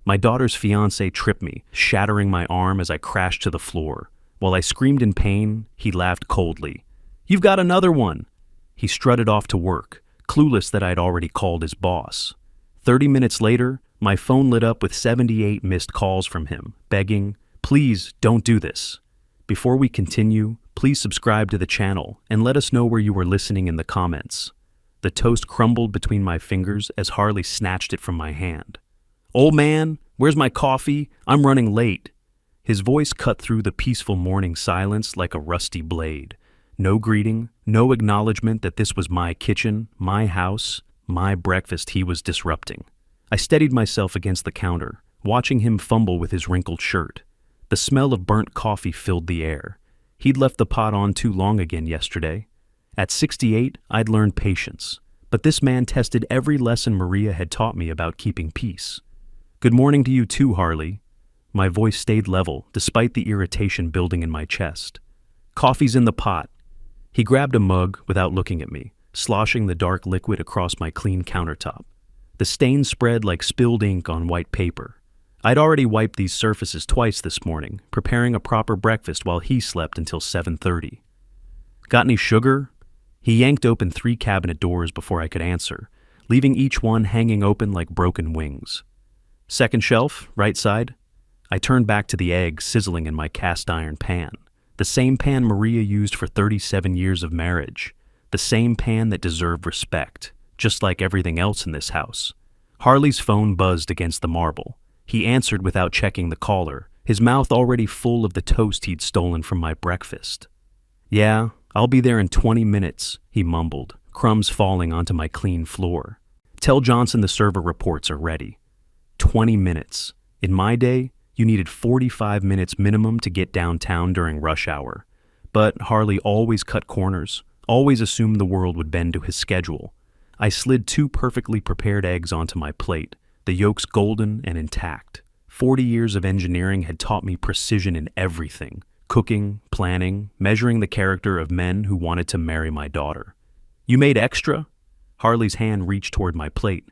My daughter's fiancé tripped me, shattering my arm as I crashed to the floor. While I screamed in pain, he laughed coldly. "You've got another one!" He strutted off to work, clueless that I'd already called his boss. 30 minutes later, my phone lit up with 78 missed calls from him, begging, "Please, don't do this." Before we continue, please subscribe to the channel and let us know where you were listening in the comments. The toast crumbled between my fingers as Harley snatched it from my hand. "Old man, where's my coffee? I'm running late." His voice cut through the peaceful morning silence like a rusty blade. No greeting, no acknowledgement that this was my kitchen, my house, my breakfast he was disrupting. I steadied myself against the counter, watching him fumble with his wrinkled shirt. The smell of burnt coffee filled the air. He'd left the pot on too long again yesterday. At 68, I'd learned patience, but this man tested every lesson Maria had taught me about keeping peace. "Good morning to you too, Harley." My voice stayed level, despite the irritation building in my chest. "Coffee's in the pot." He grabbed a mug without looking at me, sloshing the dark liquid across my clean countertop. The stains spread like spilled ink on white paper. I'd already wiped these surfaces twice this morning, preparing a proper breakfast while he slept until 7:30. "Got any sugar?" He yanked open 3 cabinet doors before I could answer, leaving each one hanging open like broken wings. "Second shelf, right side." I turned back to the eggs sizzling in my cast iron pan. The same pan Maria used for 37 years of marriage. The same pan that deserved respect, just like everything else in this house. Harley's phone buzzed against the marble. He answered without checking the caller, his mouth already full of the toast he'd stolen from my breakfast. "Yeah, I'll be there in 20 minutes, he mumbled, crumbs falling onto my clean floor. "Tell Johnson the server reports are ready." 20 minutes. In my day, you needed 45 minutes minimum to get downtown during rush hour. But Harley always cut corners, always assumed the world would bend to his schedule. I slid 2 perfectly prepared eggs onto my plate, the yolks golden and intact. 40 years of engineering had taught me precision in everything: cooking, planning, measuring the character of men who wanted to marry my daughter. "You made extra?" Harley's hand reached toward my plate.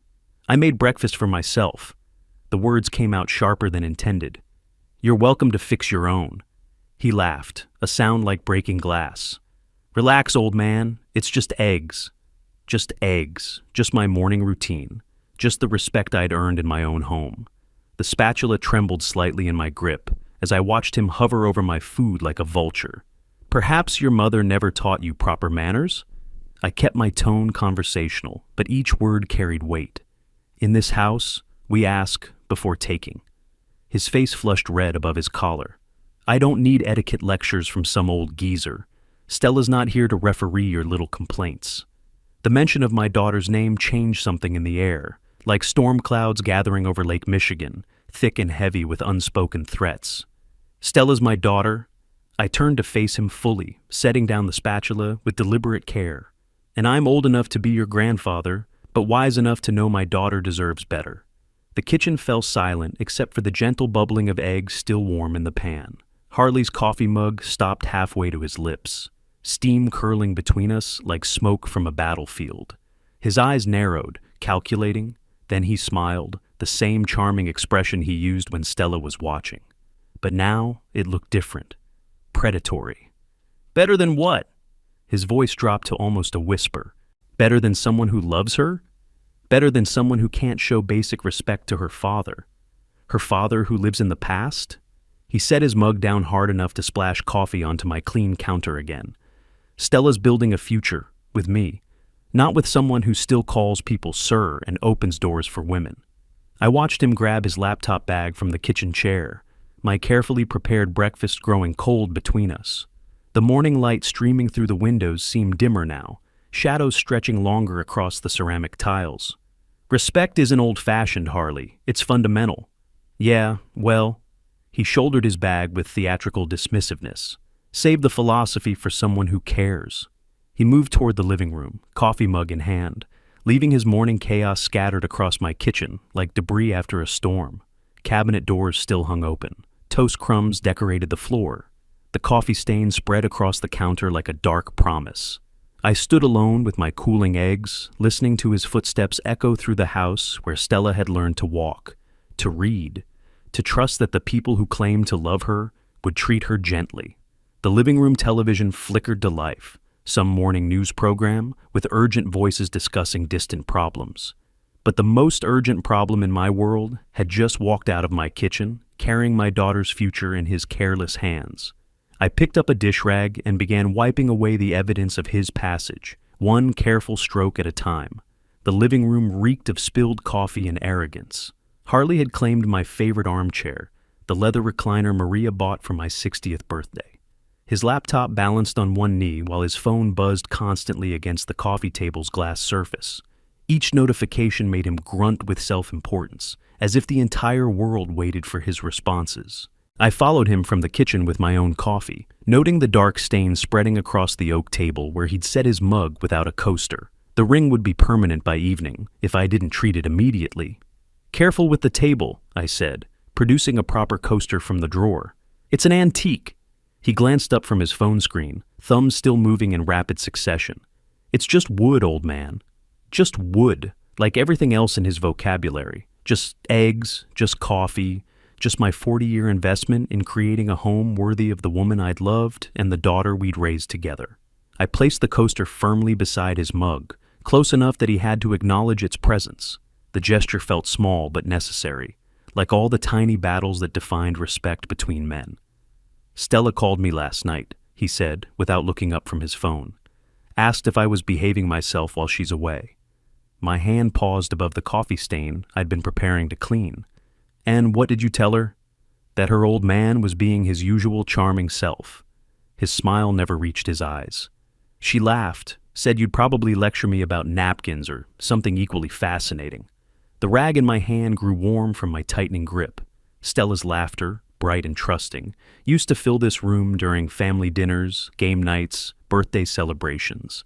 "I made breakfast for myself." The words came out sharper than intended. "You're welcome to fix your own." He laughed, a sound like breaking glass. "Relax, old man. It's just eggs." Just eggs. Just my morning routine. Just the respect I'd earned in my own home. The spatula trembled slightly in my grip as I watched him hover over my food like a vulture. "Perhaps your mother never taught you proper manners?" I kept my tone conversational, but each word carried weight. In this house, we ask before taking. His face flushed red above his collar. "I don't need etiquette lectures from some old geezer. Stella's not here to referee your little complaints." The mention of my daughter's name changed something in the air, like storm clouds gathering over Lake Michigan, thick and heavy with unspoken threats. "Stella's my daughter." I turned to face him fully, setting down the spatula with deliberate care. "And I'm old enough to be your grandfather, but wise enough to know my daughter deserves better." The kitchen fell silent except for the gentle bubbling of eggs still warm in the pan. Harley's coffee mug stopped halfway to his lips, steam curling between us like smoke from a battlefield. His eyes narrowed, calculating, then he smiled, the same charming expression he used when Stella was watching. But now it looked different. Predatory. "Better than what?" His voice dropped to almost a whisper. "Better than someone who loves her? Better than someone who can't show basic respect to her father? Her father who lives in the past?" He set his mug down hard enough to splash coffee onto my clean counter again. "Stella's building a future, with me. Not with someone who still calls people sir and opens doors for women." I watched him grab his laptop bag from the kitchen chair, my carefully prepared breakfast growing cold between us. The morning light streaming through the windows seemed dimmer now, shadows stretching longer across the ceramic tiles. "Respect isn't old-fashioned, Harley. It's fundamental." "Yeah, well..." He shouldered his bag with theatrical dismissiveness. "Save the philosophy for someone who cares." He moved toward the living room, coffee mug in hand, leaving his morning chaos scattered across my kitchen like debris after a storm. Cabinet doors still hung open. Toast crumbs decorated the floor. The coffee stain spread across the counter like a dark promise. I stood alone with my cooling eggs, listening to his footsteps echo through the house where Stella had learned to walk. to read, to trust that the people who claimed to love her would treat her gently. The living room television flickered to life, some morning news program with urgent voices discussing distant problems. But the most urgent problem in my world had just walked out of my kitchen, carrying my daughter's future in his careless hands. I picked up a dish rag and began wiping away the evidence of his passage, one careful stroke at a time. The living room reeked of spilled coffee and arrogance. Harley had claimed my favorite armchair, the leather recliner Maria bought for my 60th birthday. His laptop balanced on one knee while his phone buzzed constantly against the coffee table's glass surface. Each notification made him grunt with self-importance, as if the entire world waited for his responses. I followed him from the kitchen with my own coffee, noting the dark stain spreading across the oak table where he'd set his mug without a coaster. The ring would be permanent by evening if I didn't treat it immediately. "Careful with the table," I said, producing a proper coaster from the drawer. "It's an antique." He glanced up from his phone screen, thumbs still moving in rapid succession. "It's just wood, old man. Just wood, like everything else in his vocabulary. Just eggs, just coffee, just my 40-year investment in creating a home worthy of the woman I'd loved and the daughter we'd raised together." I placed the coaster firmly beside his mug, close enough that he had to acknowledge its presence. The gesture felt small but necessary, like all the tiny battles that defined respect between men. "Stella called me last night," he said, without looking up from his phone. "Asked if I was behaving myself while she's away." My hand paused above the coffee stain I'd been preparing to clean. "And what did you tell her?" "That her old man was being his usual charming self." His smile never reached his eyes. "She laughed, said you'd probably lecture me about napkins or something equally fascinating." The rag in my hand grew warm from my tightening grip. Stella's laughter, bright and trusting, used to fill this room during family dinners, game nights, birthday celebrations.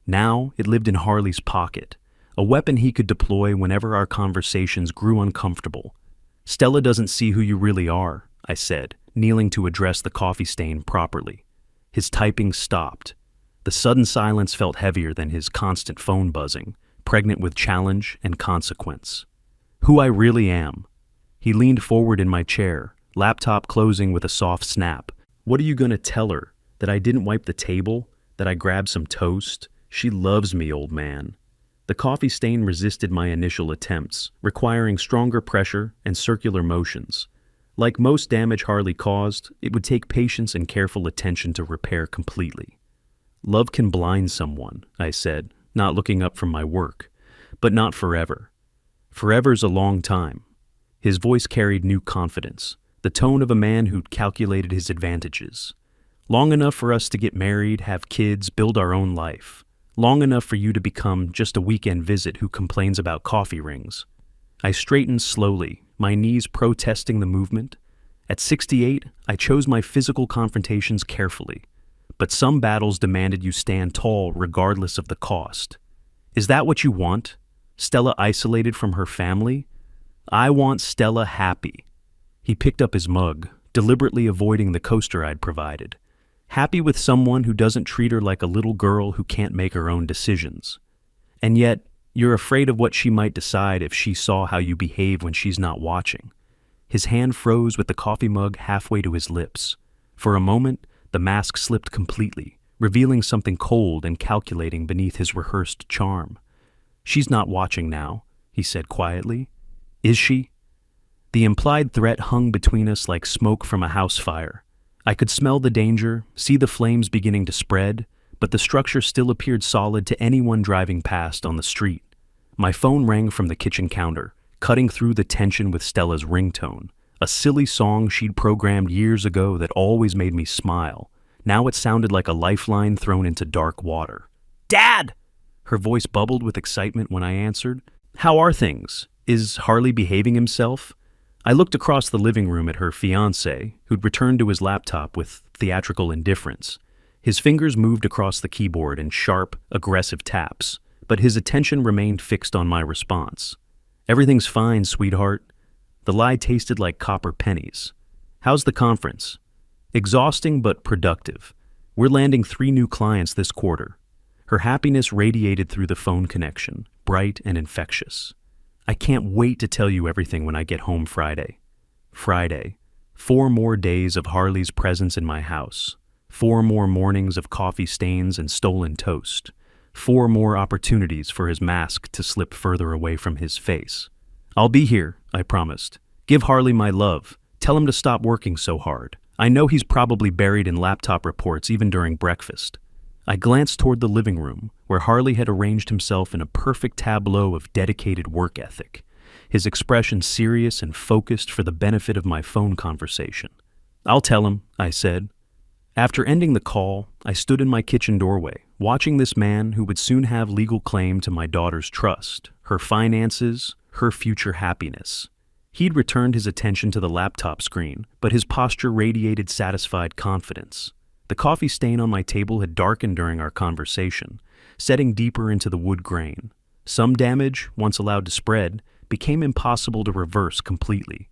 Now it lived in Harley's pocket, a weapon he could deploy whenever our conversations grew uncomfortable. "Stella doesn't see who you really are," I said, kneeling to address the coffee stain properly. His typing stopped. The sudden silence felt heavier than his constant phone buzzing, pregnant with challenge and consequence. "Who I really am." He leaned forward in my chair, laptop closing with a soft snap. "What are you going to tell her? That I didn't wipe the table? That I grabbed some toast? She loves me, old man." The coffee stain resisted my initial attempts, requiring stronger pressure and circular motions. Like most damage Harley caused, it would take patience and careful attention to repair completely. "Love can blind someone," I said, not looking up from my work. "But not forever. Forever's a long time." His voice carried new confidence, the tone of a man who'd calculated his advantages. "Long enough for us to get married, have kids, build our own life. Long enough for you to become just a weekend visit who complains about coffee rings." I straightened slowly, my knees protesting the movement. At 68, I chose my physical confrontations carefully. But some battles demanded you stand tall regardless of the cost. "Is that what you want? Stella isolated from her family?" "I want Stella happy." He picked up his mug, deliberately avoiding the coaster I'd provided. "Happy with someone who doesn't treat her like a little girl who can't make her own decisions. And yet, you're afraid of what she might decide if she saw how you behave when she's not watching." His hand froze with the coffee mug halfway to his lips. For a moment, the mask slipped completely, revealing something cold and calculating beneath his rehearsed charm. "She's not watching now," he said quietly. "Is she?" The implied threat hung between us like smoke from a house fire. I could smell the danger, see the flames beginning to spread, but the structure still appeared solid to anyone driving past on the street. My phone rang from the kitchen counter, cutting through the tension with Stella's ringtone. A silly song she'd programmed years ago that always made me smile. Now it sounded like a lifeline thrown into dark water. "Dad!" Her voice bubbled with excitement when I answered. "How are things? Is Harley behaving himself?" I looked across the living room at her fiancé, who'd returned to his laptop with theatrical indifference. His fingers moved across the keyboard in sharp, aggressive taps, but his attention remained fixed on my response. "Everything's fine, sweetheart." The lie tasted like copper pennies. "How's the conference?" "Exhausting but productive. We're landing 3 new clients this quarter." Her happiness radiated through the phone connection, bright and infectious. I can't wait to tell you everything when I get home Friday. Friday. 4 more days of Harley's presence in my house. 4 more mornings of coffee stains and stolen toast. 4 more opportunities for his mask to slip further away from his face. I'll be here, I promised. Give Harley my love. Tell him to stop working so hard. I know he's probably buried in laptop reports even during breakfast. I glanced toward the living room, where Harley had arranged himself in a perfect tableau of dedicated work ethic, his expression serious and focused for the benefit of my phone conversation. I'll tell him, I said. After ending the call, I stood in my kitchen doorway, watching this man who would soon have legal claim to my daughter's trust, her finances, her future happiness. He'd returned his attention to the laptop screen, but his posture radiated satisfied confidence. The coffee stain on my table had darkened during our conversation, setting deeper into the wood grain. Some damage, once allowed to spread, became impossible to reverse completely.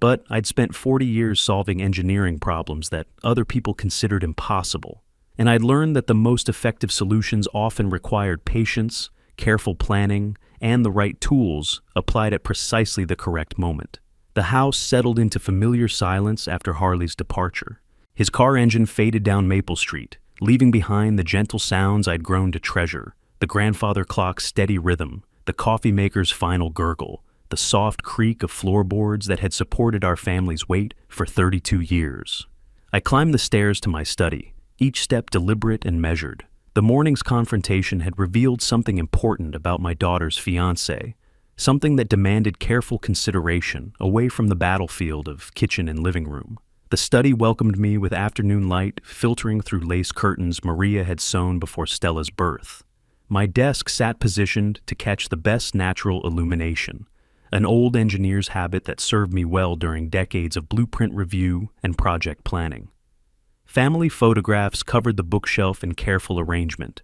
But I'd spent 40 years solving engineering problems that other people considered impossible, and I'd learned that the most effective solutions often required patience, careful planning, and the right tools applied at precisely the correct moment. The house settled into familiar silence after Harley's departure. His car engine faded down Maple Street, leaving behind the gentle sounds I'd grown to treasure, the grandfather clock's steady rhythm, the coffee maker's final gurgle, the soft creak of floorboards that had supported our family's weight for 32 years. I climbed the stairs to my study, each step deliberate and measured. The morning's confrontation had revealed something important about my daughter's fiancé, something that demanded careful consideration away from the battlefield of kitchen and living room. The study welcomed me with afternoon light filtering through lace curtains Maria had sewn before Stella's birth. My desk sat positioned to catch the best natural illumination, an old engineer's habit that served me well during decades of blueprint review and project planning. Family photographs covered the bookshelf in careful arrangement.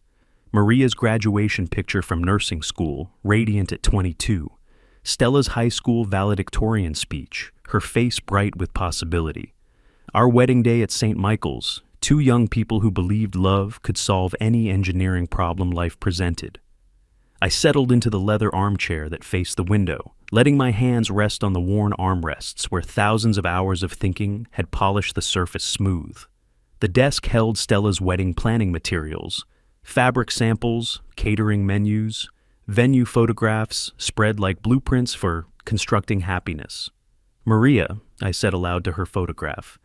Maria's graduation picture from nursing school, radiant at 22. Stella's high school valedictorian speech, her face bright with possibility. Our wedding day at St. Michael's, 2 young people who believed love could solve any engineering problem life presented. I settled into the leather armchair that faced the window, letting my hands rest on the worn armrests where thousands of hours of thinking had polished the surface smooth. The desk held Stella's wedding planning materials, fabric samples, catering menus, venue photographs spread like blueprints for constructing happiness. "Maria," I said aloud to her photograph,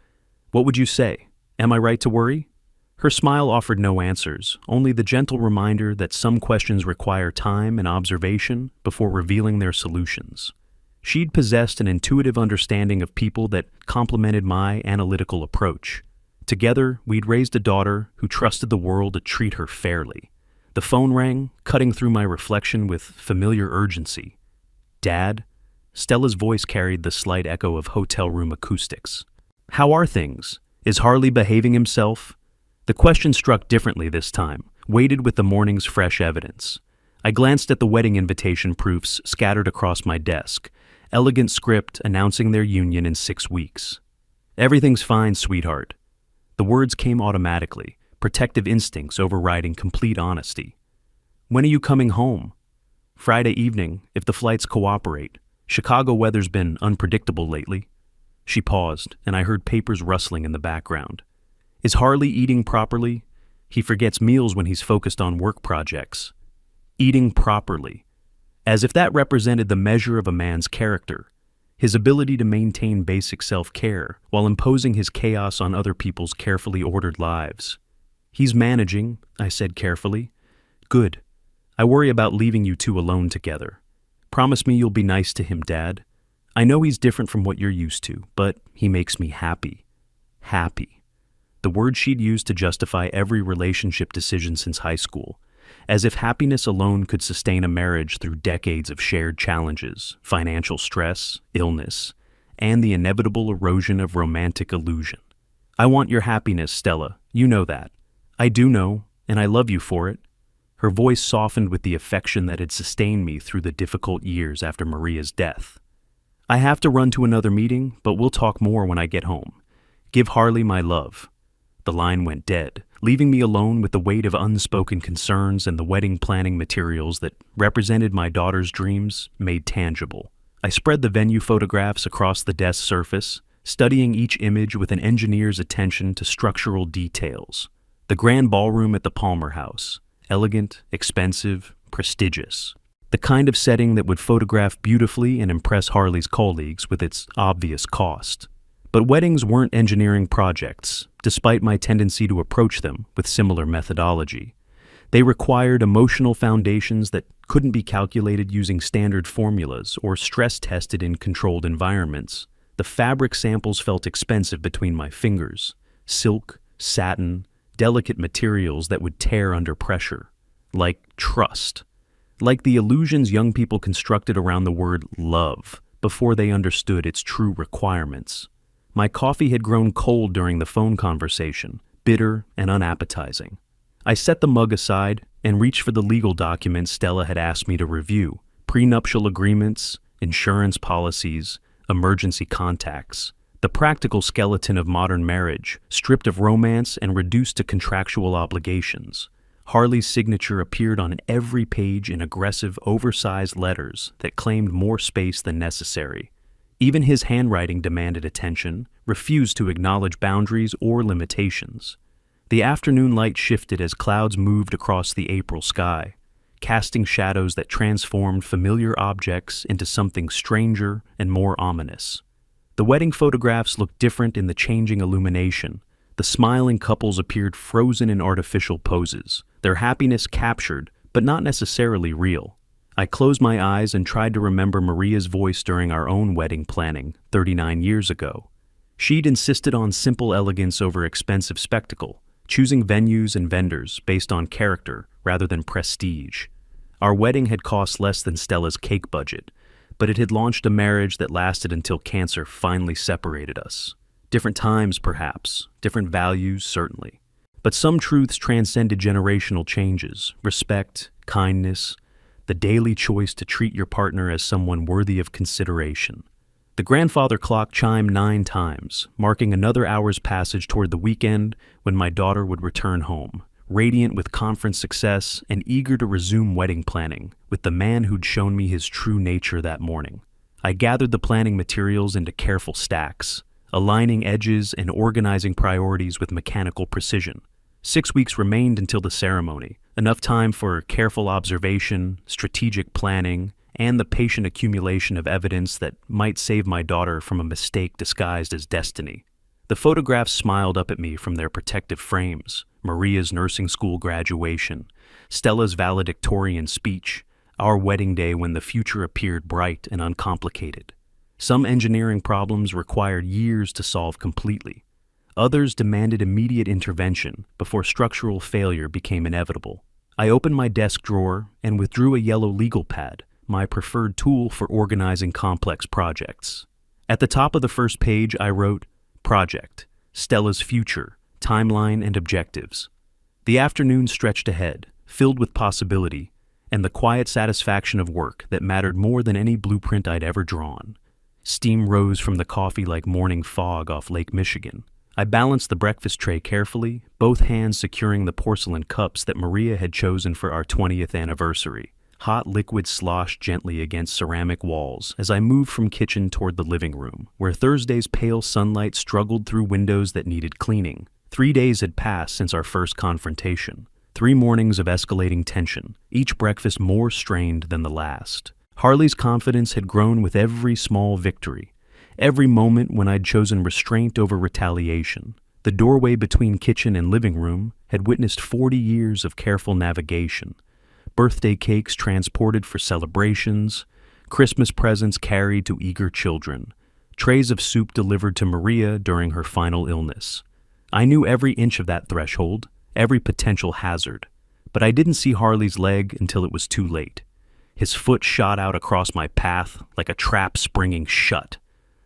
"what would you say? Am I right to worry?" Her smile offered no answers, only the gentle reminder that some questions require time and observation before revealing their solutions. She'd possessed an intuitive understanding of people that complemented my analytical approach. Together, we'd raised a daughter who trusted the world to treat her fairly. The phone rang, cutting through my reflection with familiar urgency. "Dad?" Stella's voice carried the slight echo of hotel room acoustics. "How are things? Is Harley behaving himself?" The question struck differently this time, weighted with the morning's fresh evidence. I glanced at the wedding invitation proofs scattered across my desk, elegant script announcing their union in 6 weeks. "Everything's fine, sweetheart." The words came automatically, protective instincts overriding complete honesty. "When are you coming home?" "Friday evening, if the flights cooperate. Chicago weather's been unpredictable lately." She paused, and I heard papers rustling in the background. "Is Harley eating properly? He forgets meals when he's focused on work projects." Eating properly. As if that represented the measure of a man's character, his ability to maintain basic self-care while imposing his chaos on other people's carefully ordered lives. "He's managing," I said carefully. "Good. I worry about leaving you 2 alone together. Promise me you'll be nice to him, Dad. I know he's different from what you're used to, but he makes me happy." Happy. The word she'd used to justify every relationship decision since high school, as if happiness alone could sustain a marriage through decades of shared challenges, financial stress, illness, and the inevitable erosion of romantic illusion. "I want your happiness, Stella. You know that." "I do know, and I love you for it." Her voice softened with the affection that had sustained me through the difficult years after Maria's death. "I have to run to another meeting, but we'll talk more when I get home. Give Harley my love." The line went dead, leaving me alone with the weight of unspoken concerns and the wedding planning materials that represented my daughter's dreams made tangible. I spread the venue photographs across the desk surface, studying each image with an engineer's attention to structural details. The grand ballroom at the Palmer House, elegant, expensive, prestigious. The kind of setting that would photograph beautifully and impress Harley's colleagues with its obvious cost. But weddings weren't engineering projects, despite my tendency to approach them with similar methodology. They required emotional foundations that couldn't be calculated using standard formulas or stress-tested in controlled environments. The fabric samples felt expensive between my fingers. Silk, satin, delicate materials that would tear under pressure. Like trust. Like the illusions young people constructed around the word love before they understood its true requirements. My coffee had grown cold during the phone conversation, bitter and unappetizing. I set the mug aside and reached for the legal documents Stella had asked me to review: prenuptial agreements, insurance policies, emergency contacts. The practical skeleton of modern marriage, stripped of romance and reduced to contractual obligations. Harley's signature appeared on every page in aggressive, oversized letters that claimed more space than necessary. Even his handwriting demanded attention, refused to acknowledge boundaries or limitations. The afternoon light shifted as clouds moved across the April sky, casting shadows that transformed familiar objects into something stranger and more ominous. The wedding photographs looked different in the changing illumination. The smiling couples appeared frozen in artificial poses, their happiness captured, but not necessarily real. I closed my eyes and tried to remember Maria's voice during our own wedding planning 39 years ago. She'd insisted on simple elegance over expensive spectacle, choosing venues and vendors based on character rather than prestige. Our wedding had cost less than Stella's cake budget, but it had launched a marriage that lasted until cancer finally separated us. Different times, perhaps, different values, certainly. But some truths transcended generational changes: respect, kindness, the daily choice to treat your partner as someone worthy of consideration. The grandfather clock chimed 9 times, marking another hour's passage toward the weekend when my daughter would return home, radiant with conference success and eager to resume wedding planning with the man who'd shown me his true nature that morning. I gathered the planning materials into careful stacks, aligning edges and organizing priorities with mechanical precision. 6 weeks remained until the ceremony, enough time for careful observation, strategic planning, and the patient accumulation of evidence that might save my daughter from a mistake disguised as destiny. The photographs smiled up at me from their protective frames: Maria's nursing school graduation, Stella's valedictorian speech, our wedding day when the future appeared bright and uncomplicated. Some engineering problems required years to solve completely. Others demanded immediate intervention before structural failure became inevitable. I opened my desk drawer and withdrew a yellow legal pad, my preferred tool for organizing complex projects. At the top of the first page, I wrote, "Project, Stella's future, timeline and objectives." The afternoon stretched ahead, filled with possibility, and the quiet satisfaction of work that mattered more than any blueprint I'd ever drawn. Steam rose from the coffee like morning fog off Lake Michigan. I balanced the breakfast tray carefully, both hands securing the porcelain cups that Maria had chosen for our 20th anniversary. Hot liquid sloshed gently against ceramic walls as I moved from kitchen toward the living room, where Thursday's pale sunlight struggled through windows that needed cleaning. 3 days had passed since our first confrontation. 3 mornings of escalating tension, each breakfast more strained than the last. Harley's confidence had grown with every small victory, every moment when I'd chosen restraint over retaliation. The doorway between kitchen and living room had witnessed 40 years of careful navigation. Birthday cakes transported for celebrations, Christmas presents carried to eager children, trays of soup delivered to Maria during her final illness. I knew every inch of that threshold, every potential hazard, but I didn't see Harley's leg until it was too late. His foot shot out across my path like a trap springing shut.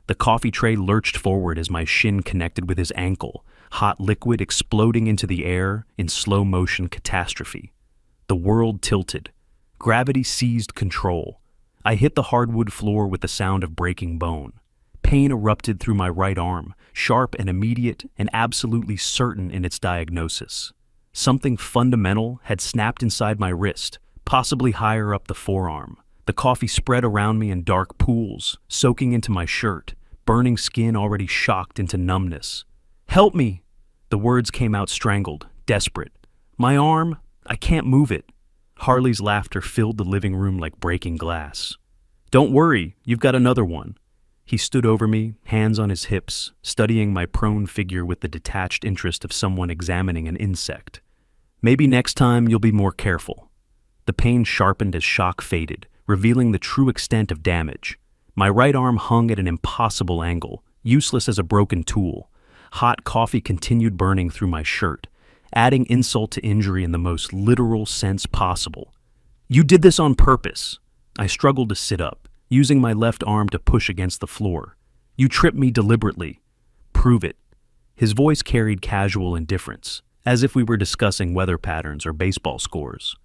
The coffee tray lurched forward as my shin connected with his ankle, hot liquid exploding into the air in slow motion catastrophe. The world tilted. Gravity seized control. I hit the hardwood floor with the sound of breaking bone. Pain erupted through my right arm, sharp and immediate and absolutely certain in its diagnosis. Something fundamental had snapped inside my wrist, possibly higher up the forearm. The coffee spread around me in dark pools, soaking into my shirt, burning skin already shocked into numbness. "Help me!" The words came out strangled, desperate. "My arm, I can't move it." Harley's laughter filled the living room like breaking glass. "Don't worry, you've got another one." He stood over me, hands on his hips, studying my prone figure with the detached interest of someone examining an insect. "Maybe next time you'll be more careful." The pain sharpened as shock faded, revealing the true extent of damage. My right arm hung at an impossible angle, useless as a broken tool. Hot coffee continued burning through my shirt, adding insult to injury in the most literal sense possible. "You did this on purpose." I struggled to sit up, using my left arm to push against the floor. "You tripped me deliberately." "Prove it." His voice carried casual indifference, as if we were discussing weather patterns or baseball scores.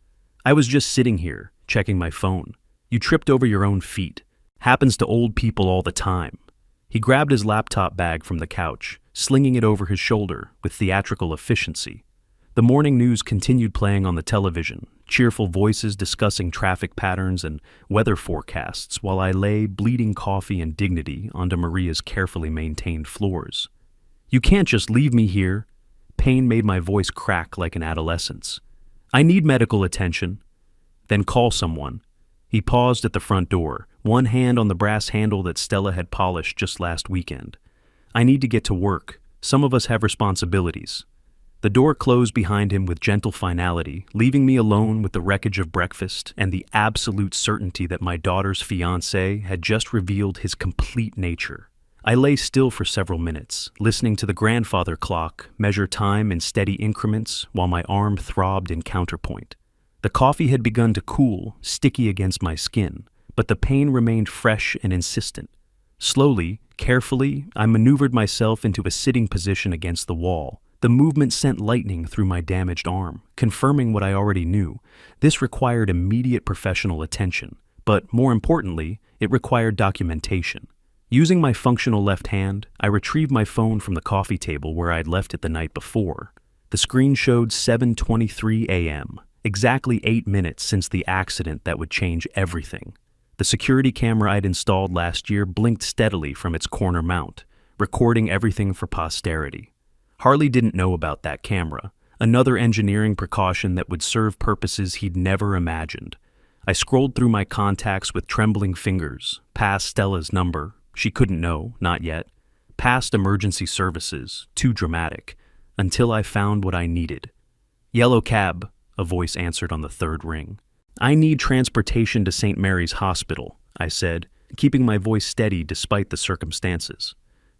"I was just sitting here, checking my phone. You tripped over your own feet. Happens to old people all the time." He grabbed his laptop bag from the couch, slinging it over his shoulder with theatrical efficiency. The morning news continued playing on the television, cheerful voices discussing traffic patterns and weather forecasts while I lay bleeding coffee and dignity onto Maria's carefully maintained floors. "You can't just leave me here." Pain made my voice crack like an adolescent's. "I need medical attention." "Then call someone." He paused at the front door, one hand on the brass handle that Stella had polished just last weekend. "I need to get to work. Some of us have responsibilities." The door closed behind him with gentle finality, leaving me alone with the wreckage of breakfast and the absolute certainty that my daughter's fiancé had just revealed his complete nature. I lay still for several minutes, listening to the grandfather clock measure time in steady increments while my arm throbbed in counterpoint. The coffee had begun to cool, sticky against my skin, but the pain remained fresh and insistent. Slowly, carefully, I maneuvered myself into a sitting position against the wall. The movement sent lightning through my damaged arm, confirming what I already knew. This required immediate professional attention, but more importantly, it required documentation. Using my functional left hand, I retrieved my phone from the coffee table where I'd left it the night before. The screen showed 7:23 a.m., exactly 8 minutes since the accident that would change everything. The security camera I'd installed last year blinked steadily from its corner mount, recording everything for posterity. Harley didn't know about that camera, another engineering precaution that would serve purposes he'd never imagined. I scrolled through my contacts with trembling fingers, past Stella's number, she couldn't know, not yet, past emergency services, too dramatic, until I found what I needed. "Yellow cab," a voice answered on the third ring. "I need transportation to St. Mary's Hospital," I said, keeping my voice steady despite the circumstances.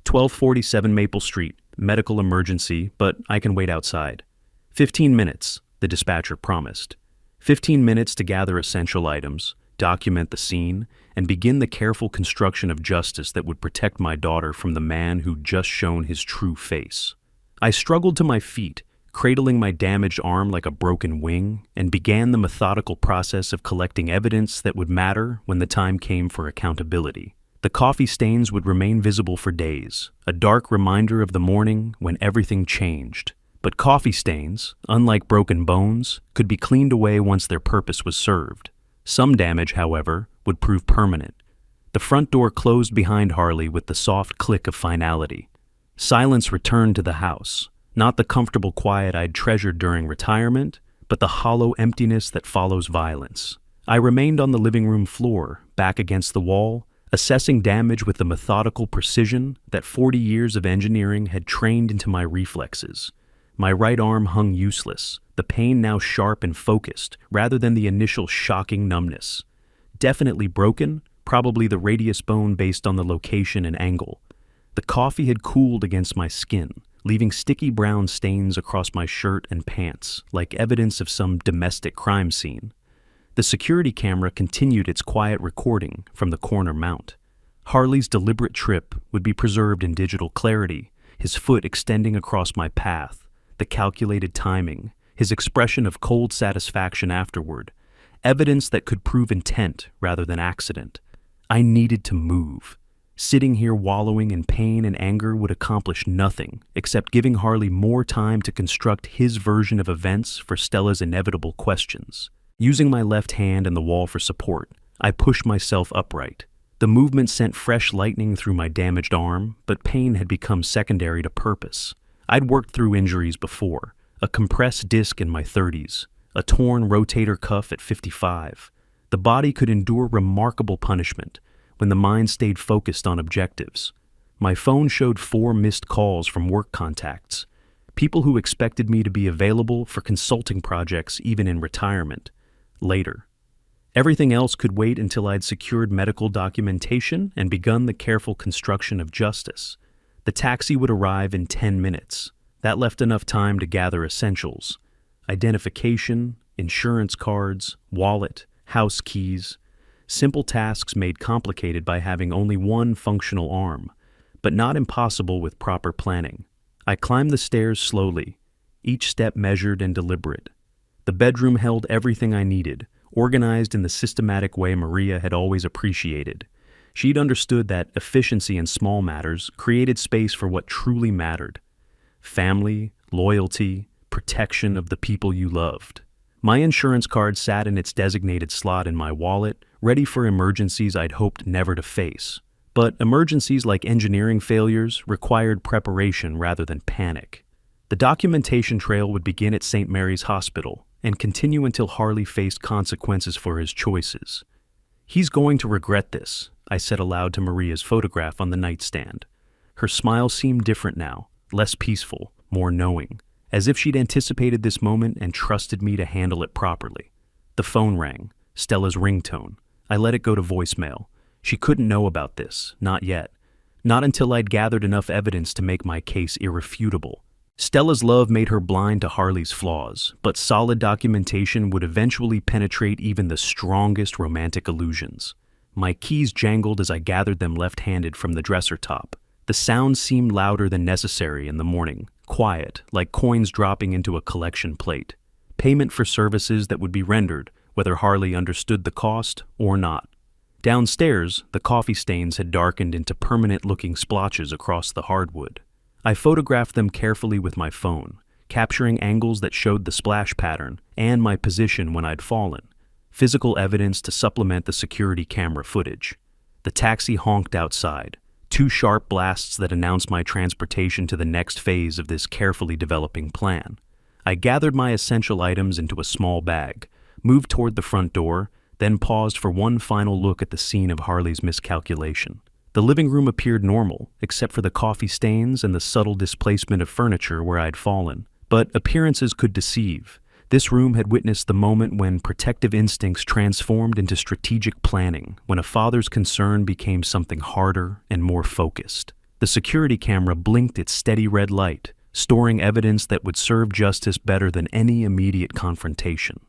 1247 Maple Street, medical emergency, but I can wait outside. 15 minutes, the dispatcher promised. 15 minutes to gather essential items, document the scene, and begin the careful construction of justice that would protect my daughter from the man who'd just shown his true face. I struggled to my feet, cradling my damaged arm like a broken wing, and began the methodical process of collecting evidence that would matter when the time came for accountability. The coffee stains would remain visible for days, a dark reminder of the morning when everything changed. But coffee stains, unlike broken bones, could be cleaned away once their purpose was served. Some damage, however, would prove permanent. The front door closed behind Harley with the soft click of finality. Silence returned to the house, not the comfortable quiet I'd treasured during retirement, but the hollow emptiness that follows violence. I remained on the living room floor, back against the wall, assessing damage with the methodical precision that 40 years of engineering had trained into my reflexes. My right arm hung useless, the pain now sharp and focused, rather than the initial shocking numbness. Definitely broken, probably the radius bone based on the location and angle. The coffee had cooled against my skin, leaving sticky brown stains across my shirt and pants, like evidence of some domestic crime scene. The security camera continued its quiet recording from the corner mount. Harley's deliberate trip would be preserved in digital clarity, his foot extending across my path, the calculated timing, his expression of cold satisfaction afterward, evidence that could prove intent rather than accident. I needed to move. Sitting here wallowing in pain and anger would accomplish nothing except giving Harley more time to construct his version of events for Stella's inevitable questions. Using my left hand and the wall for support, I pushed myself upright. The movement sent fresh lightning through my damaged arm, but pain had become secondary to purpose. I'd worked through injuries before: a compressed disc in my 30s, a torn rotator cuff at 55. The body could endure remarkable punishment when the mind stayed focused on objectives. My phone showed 4 missed calls from work contacts, people who expected me to be available for consulting projects even in retirement. Later. Everything else could wait until I'd secured medical documentation and begun the careful construction of justice. The taxi would arrive in 10 minutes. That left enough time to gather essentials: identification, insurance cards, wallet, house keys. Simple tasks made complicated by having only one functional arm, but not impossible with proper planning. I climbed the stairs slowly, each step measured and deliberate. The bedroom held everything I needed, organized in the systematic way Maria had always appreciated. She'd understood that efficiency in small matters created space for what truly mattered: family, loyalty, protection of the people you loved. My insurance card sat in its designated slot in my wallet, ready for emergencies I'd hoped never to face. But emergencies like engineering failures required preparation rather than panic. The documentation trail would begin at St. Mary's Hospital and continue until Harley faced consequences for his choices. "He's going to regret this," I said aloud to Maria's photograph on the nightstand. Her smile seemed different now, less peaceful, more knowing, as if she'd anticipated this moment and trusted me to handle it properly. The phone rang, Stella's ringtone. I let it go to voicemail. She couldn't know about this, not yet. Not until I'd gathered enough evidence to make my case irrefutable. Stella's love made her blind to Harley's flaws, but solid documentation would eventually penetrate even the strongest romantic illusions. My keys jangled as I gathered them left-handed from the dresser top. The sound seemed louder than necessary in the morning, quiet, like coins dropping into a collection plate. Payment for services that would be rendered, whether Harley understood the cost or not. Downstairs, the coffee stains had darkened into permanent-looking splotches across the hardwood. I photographed them carefully with my phone, capturing angles that showed the splash pattern and my position when I'd fallen, physical evidence to supplement the security camera footage. The taxi honked outside, 2 sharp blasts that announced my transportation to the next phase of this carefully developing plan. I gathered my essential items into a small bag, moved toward the front door, then paused for one final look at the scene of Harley's miscalculation. The living room appeared normal, except for the coffee stains and the subtle displacement of furniture where I'd fallen. But appearances could deceive. This room had witnessed the moment when protective instincts transformed into strategic planning, when a father's concern became something harder and more focused. The security camera blinked its steady red light, storing evidence that would serve justice better than any immediate confrontation.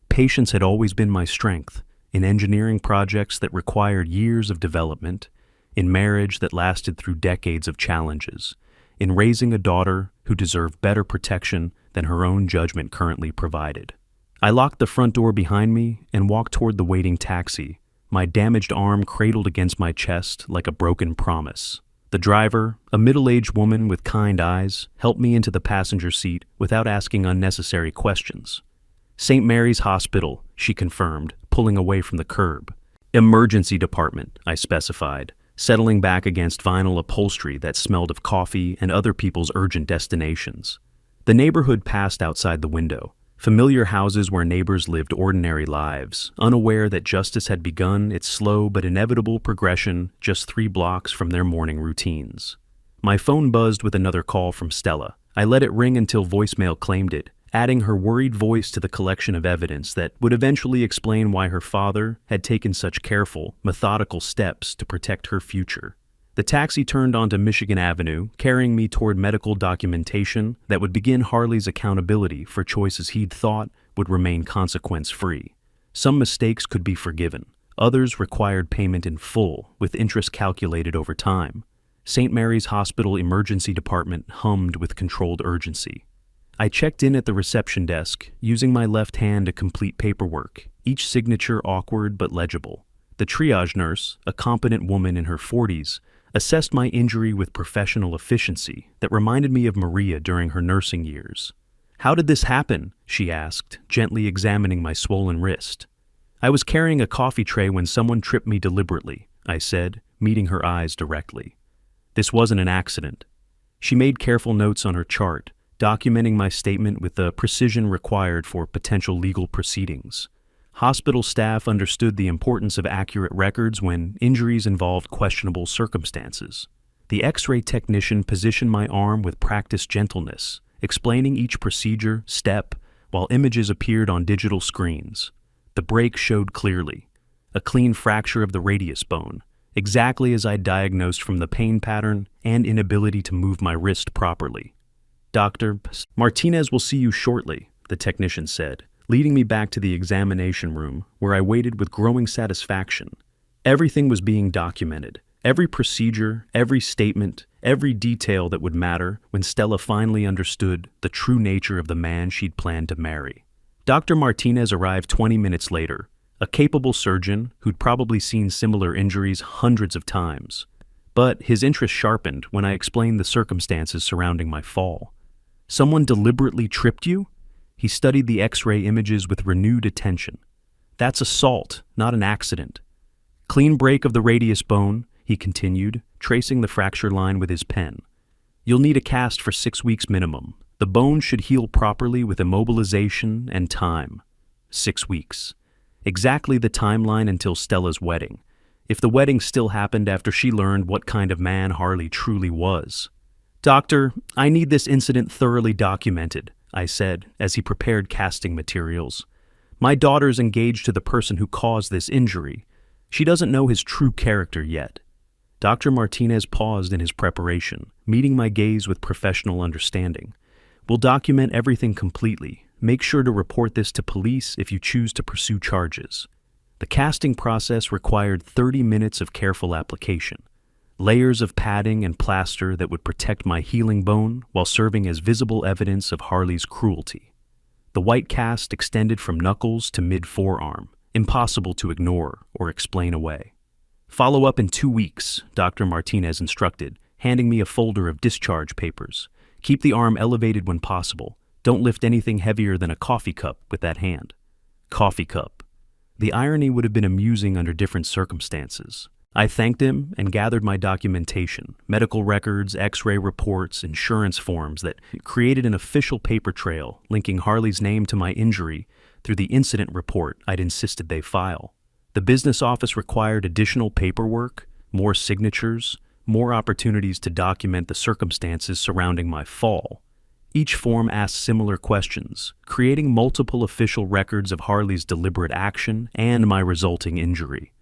Patience had always been my strength, in engineering projects that required years of development, in marriage that lasted through decades of challenges, in raising a daughter who deserved better protection than her own judgment currently provided. I locked the front door behind me and walked toward the waiting taxi, my damaged arm cradled against my chest like a broken promise. The driver, a middle-aged woman with kind eyes, helped me into the passenger seat without asking unnecessary questions. "St. Mary's Hospital," she confirmed, pulling away from the curb. "Emergency department," I specified, settling back against vinyl upholstery that smelled of coffee and other people's urgent destinations. The neighborhood passed outside the window, familiar houses where neighbors lived ordinary lives, unaware that justice had begun its slow but inevitable progression just 3 blocks from their morning routines. My phone buzzed with another call from Stella. I let it ring until voicemail claimed it, adding her worried voice to the collection of evidence that would eventually explain why her father had taken such careful, methodical steps to protect her future. The taxi turned onto Michigan Avenue, carrying me toward medical documentation that would begin Harley's accountability for choices he'd thought would remain consequence-free. Some mistakes could be forgiven. Others required payment in full, with interest calculated over time. St. Mary's Hospital Emergency Department hummed with controlled urgency. I checked in at the reception desk, using my left hand to complete paperwork, each signature awkward but legible. The triage nurse, a competent woman in her 40s, assessed my injury with professional efficiency that reminded me of Maria during her nursing years. "How did this happen?" she asked, gently examining my swollen wrist. "I was carrying a coffee tray when someone tripped me deliberately," I said, meeting her eyes directly. "This wasn't an accident." She made careful notes on her chart, documenting my statement with the precision required for potential legal proceedings. Hospital staff understood the importance of accurate records when injuries involved questionable circumstances. The X-ray technician positioned my arm with practiced gentleness, explaining each procedure, step, while images appeared on digital screens. The break showed clearly. A clean fracture of the radius bone, exactly as I diagnosed from the pain pattern and inability to move my wrist properly. "Dr. Martinez will see you shortly," the technician said, leading me back to the examination room where I waited with growing satisfaction. Everything was being documented. Every procedure, every statement, every detail that would matter when Stella finally understood the true nature of the man she'd planned to marry. Dr. Martinez arrived 20 minutes later, a capable surgeon who'd probably seen similar injuries hundreds of times. But his interest sharpened when I explained the circumstances surrounding my fall. "Someone deliberately tripped you?" He studied the X-ray images with renewed attention. "That's assault, not an accident." "Clean break of the radius bone," he continued, tracing the fracture line with his pen. "You'll need a cast for 6 weeks minimum. The bone should heal properly with immobilization and time." 6 weeks. Exactly the timeline until Stella's wedding, if the wedding still happened after she learned what kind of man Harley truly was. "Doctor, I need this incident thoroughly documented," I said as he prepared casting materials. "My daughter's engaged to the person who caused this injury. She doesn't know his true character yet." Dr. Martinez paused in his preparation, meeting my gaze with professional understanding. "We'll document everything completely. Make sure to report this to police if you choose to pursue charges." The casting process required 30 minutes of careful application. Layers of padding and plaster that would protect my healing bone while serving as visible evidence of Harley's cruelty. The white cast extended from knuckles to mid-forearm, impossible to ignore or explain away. "Follow up in 2 weeks," Dr. Martinez instructed, handing me a folder of discharge papers. "Keep the arm elevated when possible. Don't lift anything heavier than a coffee cup with that hand." Coffee cup. The irony would have been amusing under different circumstances. I thanked him and gathered my documentation, medical records, X-ray reports, insurance forms that created an official paper trail linking Harley's name to my injury through the incident report I'd insisted they file. The business office required additional paperwork, more signatures, more opportunities to document the circumstances surrounding my fall. Each form asked similar questions, creating multiple official records of Harley's deliberate action and my resulting injury.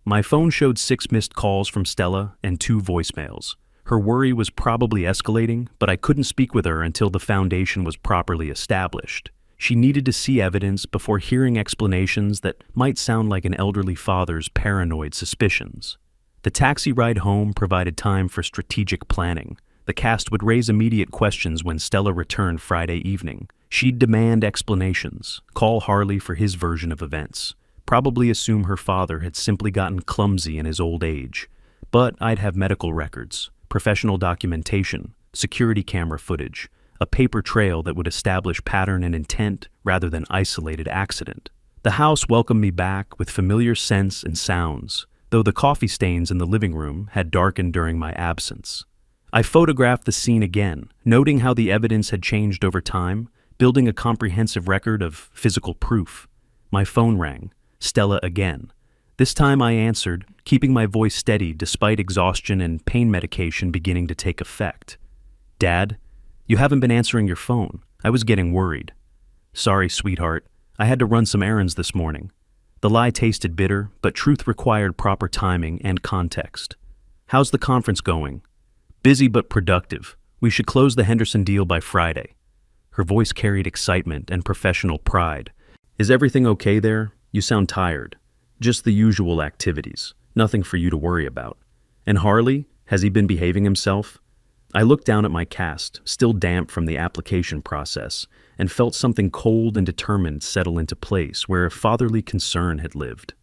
My phone showed 6 missed calls from Stella and 2 voicemails. Her worry was probably escalating, but I couldn't speak with her until the foundation was properly established. She needed to see evidence before hearing explanations that might sound like an elderly father's paranoid suspicions. The taxi ride home provided time for strategic planning. The cast would raise immediate questions when Stella returned Friday evening. She'd demand explanations, call Harley for his version of events, probably assume her father had simply gotten clumsy in his old age. But I'd have medical records, professional documentation, security camera footage, a paper trail that would establish pattern and intent rather than isolated accident. The house welcomed me back with familiar scents and sounds, though the coffee stains in the living room had darkened during my absence. I photographed the scene again, noting how the evidence had changed over time, building a comprehensive record of physical proof. My phone rang. Stella again. This time I answered, keeping my voice steady despite exhaustion and pain medication beginning to take effect. "Dad, you haven't been answering your phone. I was getting worried." "Sorry, sweetheart. I had to run some errands this morning." The lie tasted bitter, but truth required proper timing and context. "How's the conference going?" "Busy but productive. We should close the Henderson deal by Friday." Her voice carried excitement and professional pride. "Is everything okay there? You sound tired." "Just the usual activities. Nothing for you to worry about." "And Harley? Has he been behaving himself?" I looked down at my cast, still damp from the application process, and felt something cold and determined settle into place where fatherly concern had lived.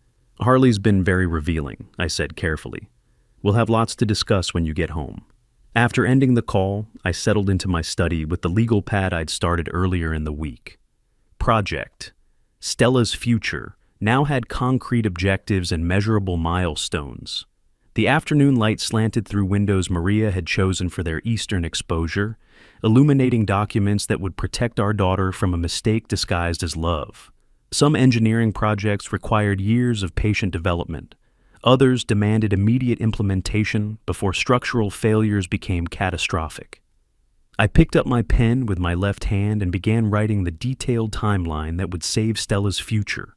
"Harley's been very revealing," I said carefully. We'll have lots to discuss when you get home. After ending the call, I settled into my study with the legal pad I'd started earlier in the week. Project Stella's future now had concrete objectives and measurable milestones. The afternoon light slanted through windows Maria had chosen for their eastern exposure, illuminating documents that would protect our daughter from a mistake disguised as love. Some engineering projects required years of patient development. Others demanded immediate implementation before structural failures became catastrophic. I picked up my pen with my left hand and began writing the detailed timeline that would save Stella's future,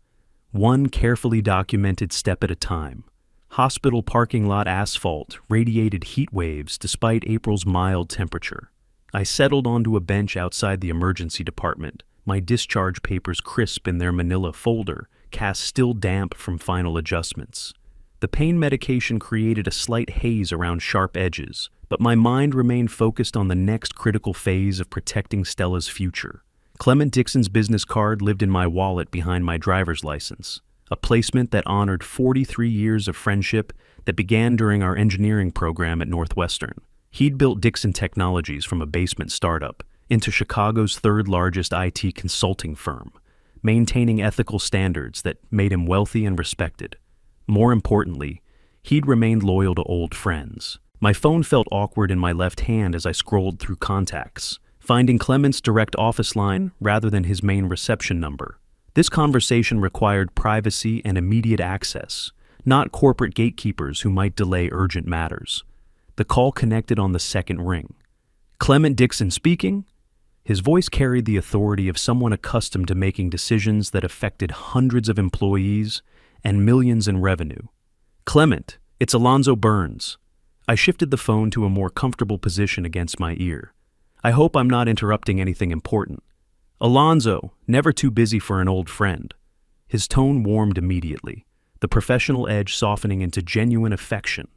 one carefully documented step at a time. Hospital parking lot asphalt radiated heat waves despite April's mild temperature. I settled onto a bench outside the emergency department, my discharge papers crisp in their manila folder, cast still damp from final adjustments. The pain medication created a slight haze around sharp edges, but my mind remained focused on the next critical phase of protecting Stella's future. Clement Dixon's business card lived in my wallet behind my driver's license, a placement that honored 43 years of friendship that began during our engineering program at Northwestern. He'd built Dixon Technologies from a basement startup into Chicago's third-largest IT consulting firm, maintaining ethical standards that made him wealthy and respected. More importantly, he'd remained loyal to old friends. My phone felt awkward in my left hand as I scrolled through contacts, finding Clement's direct office line rather than his main reception number. This conversation required privacy and immediate access, not corporate gatekeepers who might delay urgent matters. The call connected on the second ring. Clement Dixon speaking? His voice carried the authority of someone accustomed to making decisions that affected hundreds of employees and millions in revenue. Clement, it's Alonzo Burns. I shifted the phone to a more comfortable position against my ear. I hope I'm not interrupting anything important. Alonzo, never too busy for an old friend. His tone warmed immediately, the professional edge softening into genuine affection.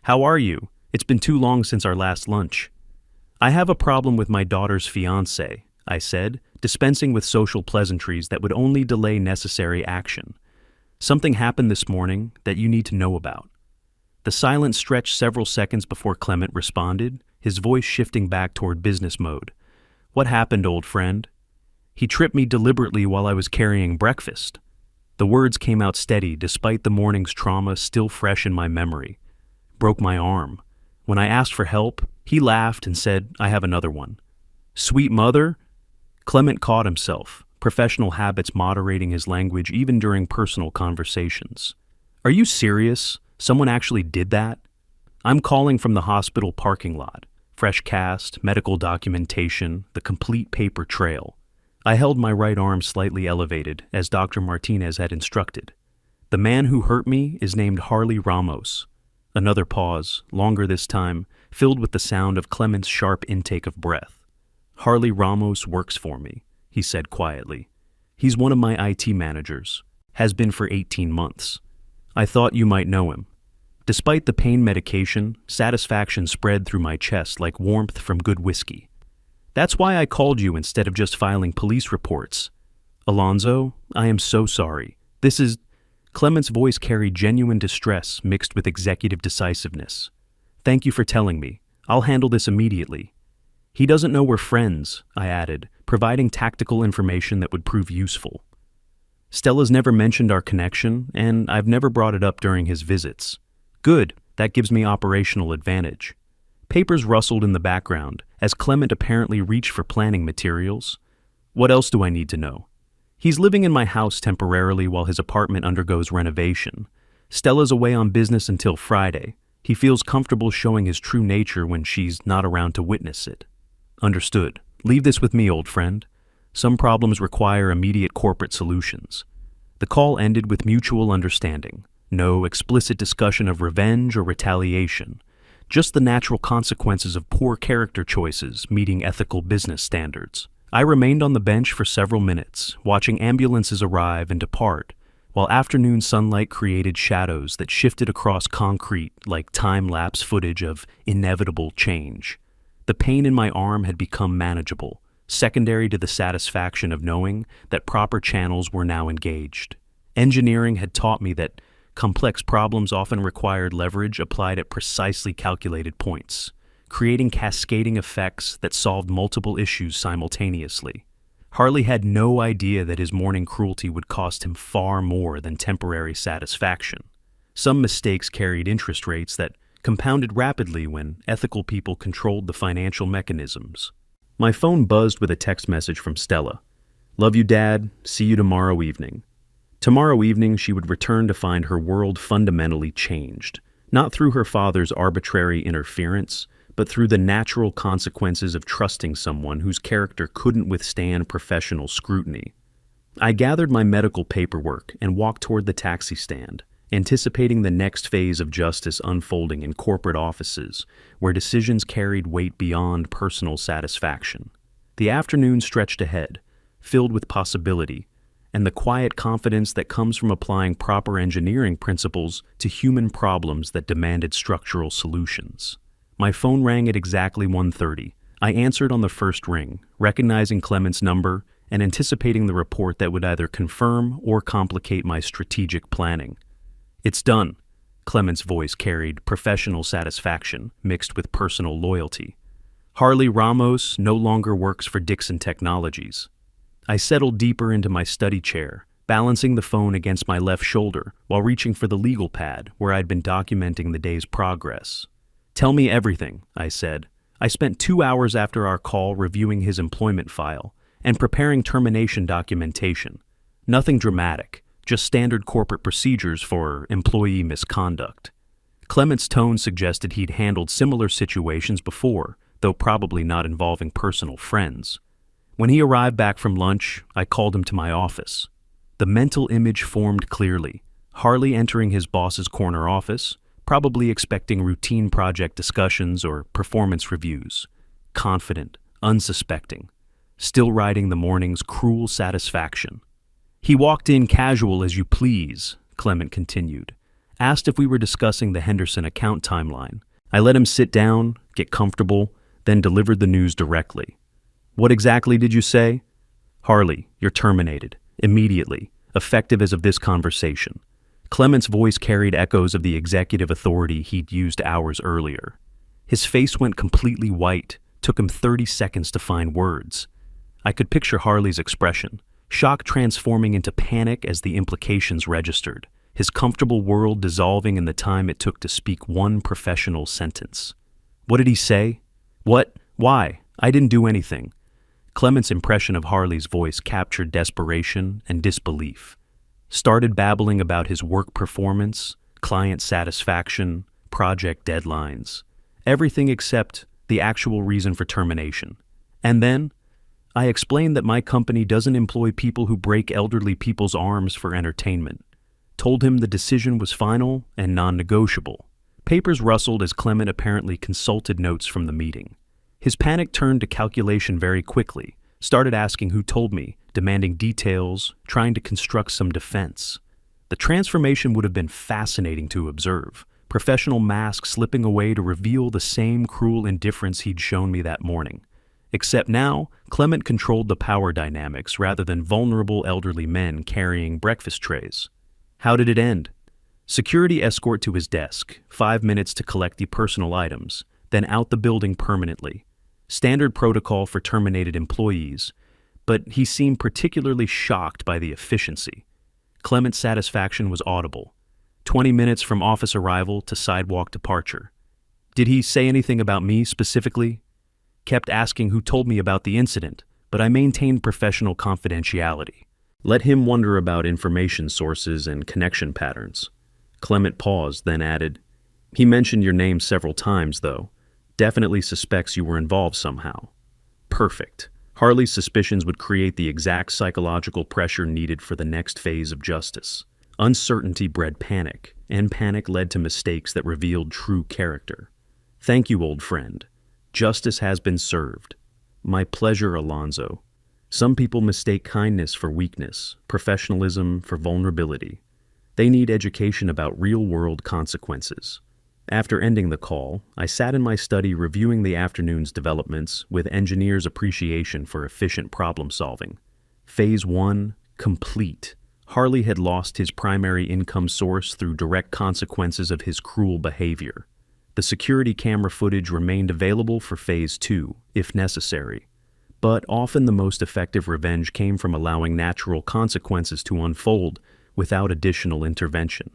How are you? It's been too long since our last lunch. I have a problem with my daughter's fiancé, I said, dispensing with social pleasantries that would only delay necessary action. Something happened this morning that you need to know about. The silence stretched several seconds before Clement responded, his voice shifting back toward business mode. What happened, old friend? He tripped me deliberately while I was carrying breakfast. The words came out steady despite the morning's trauma still fresh in my memory. Broke my arm. When I asked for help, he laughed and said, I have another one. Sweet mother? Clement caught himself, professional habits moderating his language even during personal conversations. Are you serious? Someone actually did that? I'm calling from the hospital parking lot. Fresh cast, medical documentation, the complete paper trail. I held my right arm slightly elevated, as Dr. Martinez had instructed. The man who hurt me is named Harley Ramos. Another pause, longer this time, filled with the sound of Clement's sharp intake of breath. Harley Ramos works for me, he said quietly. He's one of my IT managers. Has been for 18 months. I thought you might know him. Despite the pain medication, satisfaction spread through my chest like warmth from good whiskey. That's why I called you instead of just filing police reports. Alonzo, I am so sorry. This is... Clement's voice carried genuine distress mixed with executive decisiveness. Thank you for telling me. I'll handle this immediately. He doesn't know we're friends, I added, providing tactical information that would prove useful. Stella's never mentioned our connection, and I've never brought it up during his visits. Good, that gives me operational advantage. Papers rustled in the background, as Clement apparently reached for planning materials. What else do I need to know? He's living in my house temporarily while his apartment undergoes renovation. Stella's away on business until Friday. He feels comfortable showing his true nature when she's not around to witness it. Understood. Leave this with me, old friend. Some problems require immediate corporate solutions. The call ended with mutual understanding. No explicit discussion of revenge or retaliation. Just the natural consequences of poor character choices meeting ethical business standards. I remained on the bench for several minutes, watching ambulances arrive and depart, while afternoon sunlight created shadows that shifted across concrete like time-lapse footage of inevitable change. The pain in my arm had become manageable, secondary to the satisfaction of knowing that proper channels were now engaged. Engineering had taught me that Complex problems often required leverage applied at precisely calculated points, creating cascading effects that solved multiple issues simultaneously. Harley had no idea that his morning cruelty would cost him far more than temporary satisfaction. Some mistakes carried interest rates that compounded rapidly when ethical people controlled the financial mechanisms. My phone buzzed with a text message from Stella. "Love you, Dad. See you tomorrow evening." Tomorrow evening, she would return to find her world fundamentally changed, not through her father's arbitrary interference, but through the natural consequences of trusting someone whose character couldn't withstand professional scrutiny. I gathered my medical paperwork and walked toward the taxi stand, anticipating the next phase of justice unfolding in corporate offices, where decisions carried weight beyond personal satisfaction. The afternoon stretched ahead, filled with possibility, and the quiet confidence that comes from applying proper engineering principles to human problems that demanded structural solutions. My phone rang at exactly 1:30. I answered on the first ring, recognizing Clement's number and anticipating the report that would either confirm or complicate my strategic planning. "It's done." Clement's voice carried professional satisfaction mixed with personal loyalty. "Harley Ramos no longer works for Dixon Technologies." I settled deeper into my study chair, balancing the phone against my left shoulder while reaching for the legal pad where I'd been documenting the day's progress. "Tell me everything," I said. I spent 2 hours after our call reviewing his employment file and preparing termination documentation. Nothing dramatic, just standard corporate procedures for employee misconduct. Clement's tone suggested he'd handled similar situations before, though probably not involving personal friends. When he arrived back from lunch, I called him to my office. The mental image formed clearly. Harley entering his boss's corner office, probably expecting routine project discussions or performance reviews. Confident, unsuspecting, still riding the morning's cruel satisfaction. "He walked in casual as you please," Clement continued. "Asked if we were discussing the Henderson account timeline. I let him sit down, get comfortable, then delivered the news directly. What exactly did you say?" "Harley, you're terminated. Immediately. Effective as of this conversation." Clement's voice carried echoes of the executive authority he'd used hours earlier. His face went completely white. Took him 30 seconds to find words. I could picture Harley's expression, shock transforming into panic as the implications registered, his comfortable world dissolving in the time it took to speak one professional sentence. "What did he say?" "What? Why? I didn't do anything." Clement's impression of Harley's voice captured desperation and disbelief. Started babbling about his work performance, client satisfaction, project deadlines, everything except the actual reason for termination. And then, I explained that my company doesn't employ people who break elderly people's arms for entertainment. Told him the decision was final and non-negotiable. Papers rustled as Clement apparently consulted notes from the meeting. His panic turned to calculation very quickly, started asking who told me, demanding details, trying to construct some defense. The transformation would have been fascinating to observe, professional mask slipping away to reveal the same cruel indifference he'd shown me that morning. Except now, Clement controlled the power dynamics rather than vulnerable elderly men carrying breakfast trays. How did it end? Security escort to his desk, 5 minutes to collect the personal items, then out the building permanently. Standard protocol for terminated employees, but he seemed particularly shocked by the efficiency. Clement's satisfaction was audible. 20 minutes from office arrival to sidewalk departure. Did he say anything about me specifically? Kept asking who told me about the incident, but I maintained professional confidentiality. Let him wonder about information sources and connection patterns. Clement paused, then added, "He mentioned your name several times, though. Definitely suspects you were involved somehow." Perfect. Harley's suspicions would create the exact psychological pressure needed for the next phase of justice. Uncertainty bred panic, and panic led to mistakes that revealed true character. "Thank you, old friend. Justice has been served." "My pleasure, Alonzo." Some people mistake kindness for weakness, professionalism for vulnerability. They need education about real-world consequences. After ending the call, I sat in my study reviewing the afternoon's developments with engineers' appreciation for efficient problem-solving. Phase 1, complete. Harley had lost his primary income source through direct consequences of his cruel behavior. The security camera footage remained available for Phase 2, if necessary. But often the most effective revenge came from allowing natural consequences to unfold without additional intervention.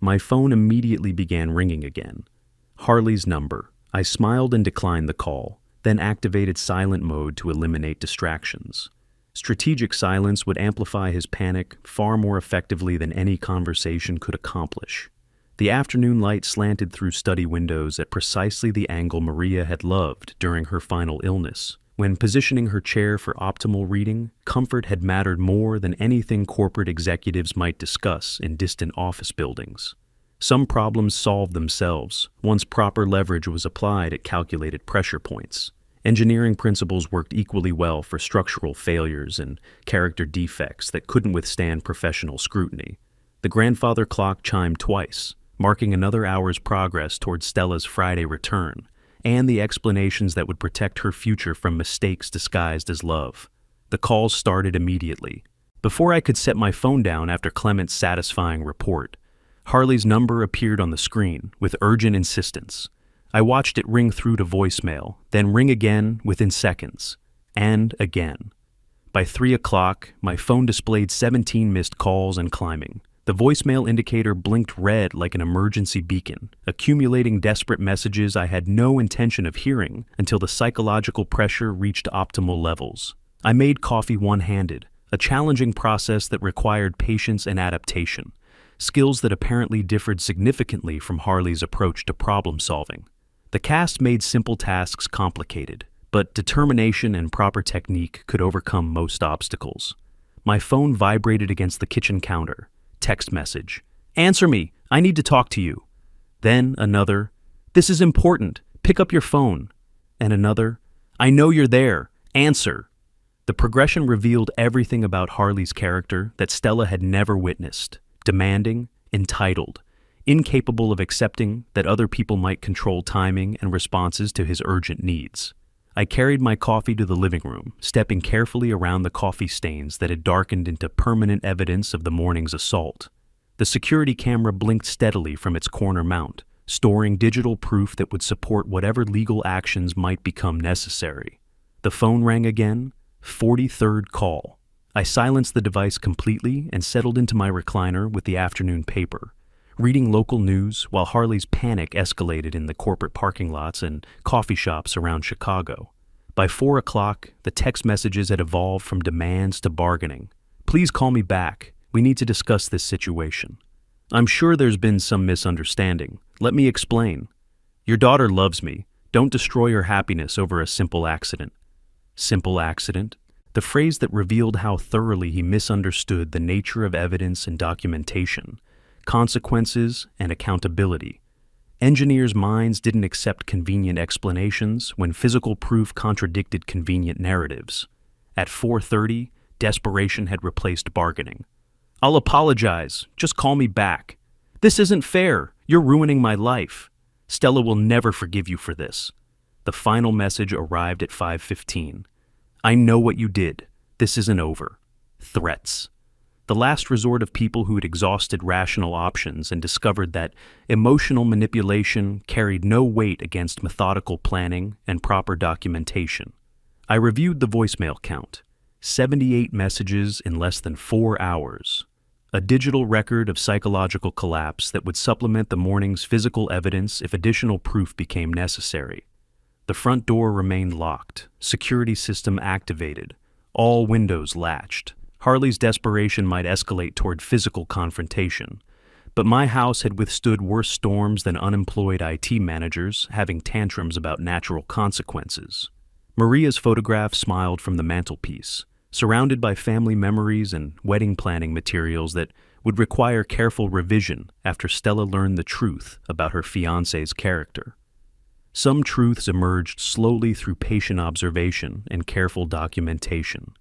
My phone immediately began ringing again. Harley's number. I smiled and declined the call, then activated silent mode to eliminate distractions. Strategic silence would amplify his panic far more effectively than any conversation could accomplish. The afternoon light slanted through study windows at precisely the angle Maria had loved during her final illness. When positioning her chair for optimal reading, comfort had mattered more than anything corporate executives might discuss in distant office buildings. Some problems solved themselves once proper leverage was applied at calculated pressure points. Engineering principles worked equally well for structural failures and character defects that couldn't withstand professional scrutiny. The grandfather clock chimed twice, marking another hour's progress toward Stella's Friday return, and the explanations that would protect her future from mistakes disguised as love. The calls started immediately. Before I could set my phone down after Clement's satisfying report, Harley's number appeared on the screen with urgent insistence. I watched it ring through to voicemail, then ring again within seconds, and again. By 3 o'clock, my phone displayed 17 missed calls and climbing. The voicemail indicator blinked red like an emergency beacon, accumulating desperate messages I had no intention of hearing until the psychological pressure reached optimal levels. I made coffee one-handed, a challenging process that required patience and adaptation, skills that apparently differed significantly from Harley's approach to problem-solving. The cast made simple tasks complicated, but determination and proper technique could overcome most obstacles. My phone vibrated against the kitchen counter. Text message. "Answer me. I need to talk to you." Then another. "This is important. Pick up your phone." And another. "I know you're there. Answer." The progression revealed everything about Harley's character that Stella had never witnessed. Demanding, entitled, incapable of accepting that other people might control timing and responses to his urgent needs. I carried my coffee to the living room, stepping carefully around the coffee stains that had darkened into permanent evidence of the morning's assault. The security camera blinked steadily from its corner mount, storing digital proof that would support whatever legal actions might become necessary. The phone rang again, 43rd call. I silenced the device completely and settled into my recliner with the afternoon paper, reading local news while Harley's panic escalated in the corporate parking lots and coffee shops around Chicago. By 4 o'clock, the text messages had evolved from demands to bargaining. "Please call me back. We need to discuss this situation. I'm sure there's been some misunderstanding. Let me explain. Your daughter loves me. Don't destroy her happiness over a simple accident." Simple accident? The phrase that revealed how thoroughly he misunderstood the nature of evidence and documentation, consequences and accountability. Engineers' minds didn't accept convenient explanations when physical proof contradicted convenient narratives. At 4:30, desperation had replaced bargaining. "I'll apologize. Just call me back. This isn't fair. You're ruining my life. Stella will never forgive you for this." The final message arrived at 5:15. "I know what you did. This isn't over." Threats. The last resort of people who had exhausted rational options and discovered that emotional manipulation carried no weight against methodical planning and proper documentation. I reviewed the voicemail count. 78 messages in less than 4 hours. A digital record of psychological collapse that would supplement the morning's physical evidence if additional proof became necessary. The front door remained locked, security system activated, all windows latched. Harley's desperation might escalate toward physical confrontation, but my house had withstood worse storms than unemployed IT managers having tantrums about natural consequences. Maria's photograph smiled from the mantelpiece, surrounded by family memories and wedding planning materials that would require careful revision after Stella learned the truth about her fiancé's character. Some truths emerged slowly through patient observation and careful documentation.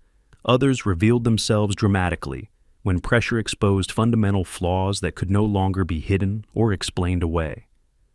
Others revealed themselves dramatically when pressure exposed fundamental flaws that could no longer be hidden or explained away.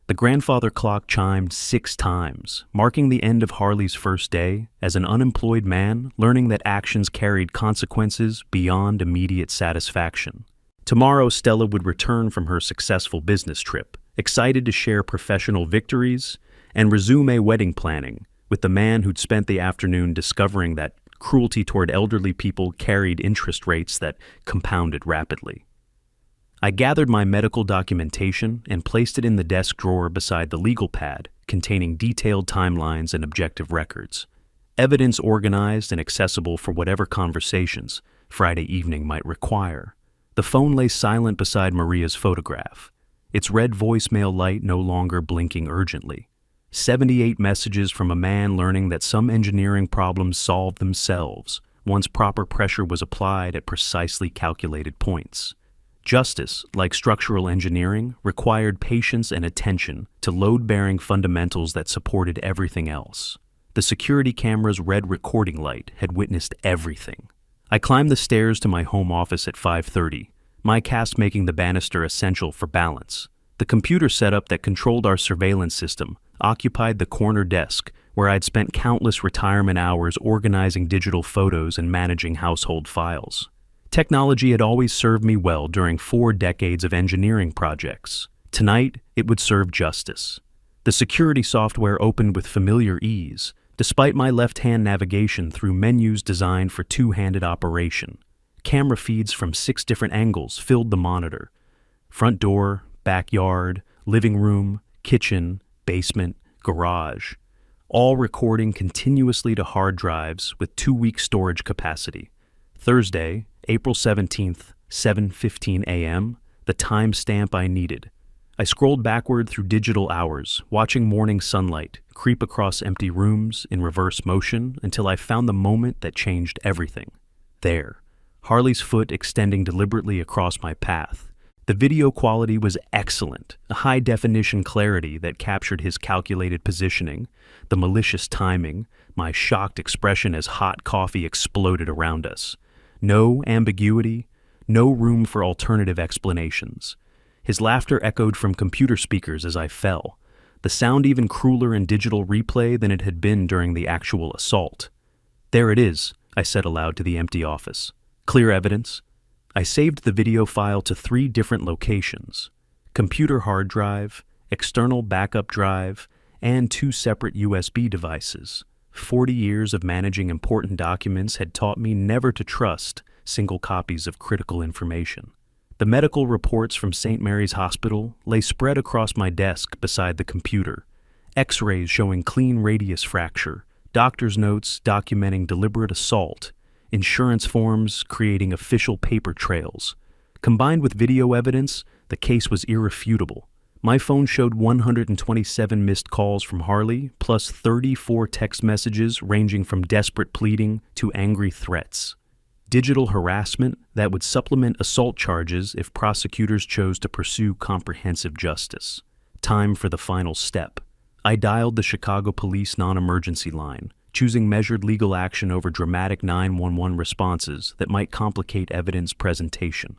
The grandfather clock chimed 6 times, marking the end of Harley's first day as an unemployed man learning that actions carried consequences beyond immediate satisfaction. Tomorrow, Stella would return from her successful business trip, excited to share professional victories and resume wedding planning with the man who'd spent the afternoon discovering that cruelty toward elderly people carried interest rates that compounded rapidly. I gathered my medical documentation and placed it in the desk drawer beside the legal pad, containing detailed timelines and objective records. Evidence organized and accessible for whatever conversations Friday evening might require. The phone lay silent beside Maria's photograph, its red voicemail light no longer blinking urgently. 78 messages from a man learning that some engineering problems solved themselves once proper pressure was applied at precisely calculated points. Justice, like structural engineering, required patience and attention to load-bearing fundamentals that supported everything else. The security camera's red recording light had witnessed everything. I climbed the stairs to my home office at 5:30, my cast making the banister essential for balance. The computer setup that controlled our surveillance system occupied the corner desk where I'd spent countless retirement hours organizing digital photos and managing household files. Technology had always served me well during 4 decades of engineering projects. Tonight, it would serve justice. The security software opened with familiar ease, despite my left-hand navigation through menus designed for two-handed operation. Camera feeds from 6 different angles filled the monitor. Front door, backyard, living room, kitchen, basement, garage, all recording continuously to hard drives with 2-week storage capacity. Thursday, April 17th, 7:15 a.m., the timestamp I needed. I scrolled backward through digital hours, watching morning sunlight creep across empty rooms in reverse motion until I found the moment that changed everything. There, Harley's foot extending deliberately across my path. The video quality was excellent, a high-definition clarity that captured his calculated positioning, the malicious timing, my shocked expression as hot coffee exploded around us. No ambiguity, no room for alternative explanations. His laughter echoed from computer speakers as I fell, the sound even crueler in digital replay than it had been during the actual assault. "There it is," I said aloud to the empty office. "Clear evidence." I saved the video file to 3 different locations: computer hard drive, external backup drive, and 2 separate USB devices. 40 years of managing important documents had taught me never to trust single copies of critical information. The medical reports from St. Mary's Hospital lay spread across my desk beside the computer. X-rays showing clean radius fracture, doctor's notes documenting deliberate assault, insurance forms creating official paper trails. Combined with video evidence, the case was irrefutable. My phone showed 127 missed calls from Harley, plus 34 text messages ranging from desperate pleading to angry threats. Digital harassment that would supplement assault charges if prosecutors chose to pursue comprehensive justice. Time for the final step. I dialed the Chicago Police non-emergency line, choosing measured legal action over dramatic 911 responses that might complicate evidence presentation.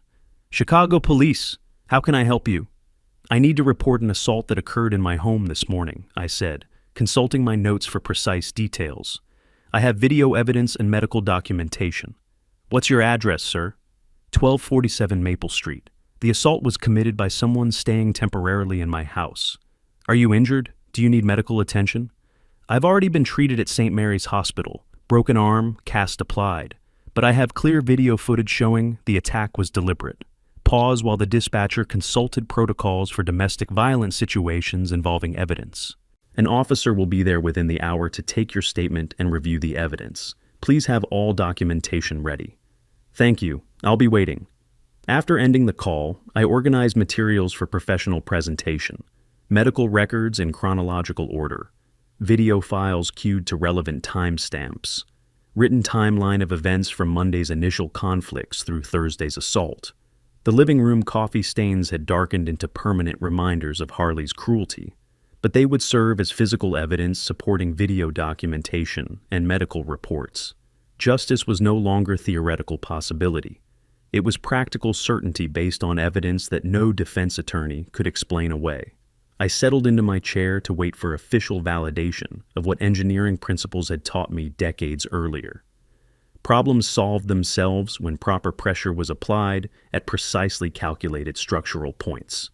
"Chicago Police, how can I help you?" "I need to report an assault that occurred in my home this morning," I said, consulting my notes for precise details. "I have video evidence and medical documentation." "What's your address, sir?" 1247 Maple Street. "The assault was committed by someone staying temporarily in my house." "Are you injured? Do you need medical attention?" "I've already been treated at St. Mary's Hospital. Broken arm, cast applied. But I have clear video footage showing the attack was deliberate." Pause while the dispatcher consulted protocols for domestic violence situations involving evidence. "An officer will be there within the hour to take your statement and review the evidence. Please have all documentation ready." "Thank you. I'll be waiting." After ending the call, I organized materials for professional presentation. Medical records in chronological order. Video files queued to relevant timestamps. Written timeline of events from Monday's initial conflicts through Thursday's assault. The living room coffee stains had darkened into permanent reminders of Harley's cruelty, but they would serve as physical evidence supporting video documentation and medical reports. Justice was no longer theoretical possibility. It was practical certainty based on evidence that no defense attorney could explain away. I settled into my chair to wait for official validation of what engineering principles had taught me decades earlier. Problems solved themselves when proper pressure was applied at precisely calculated structural points.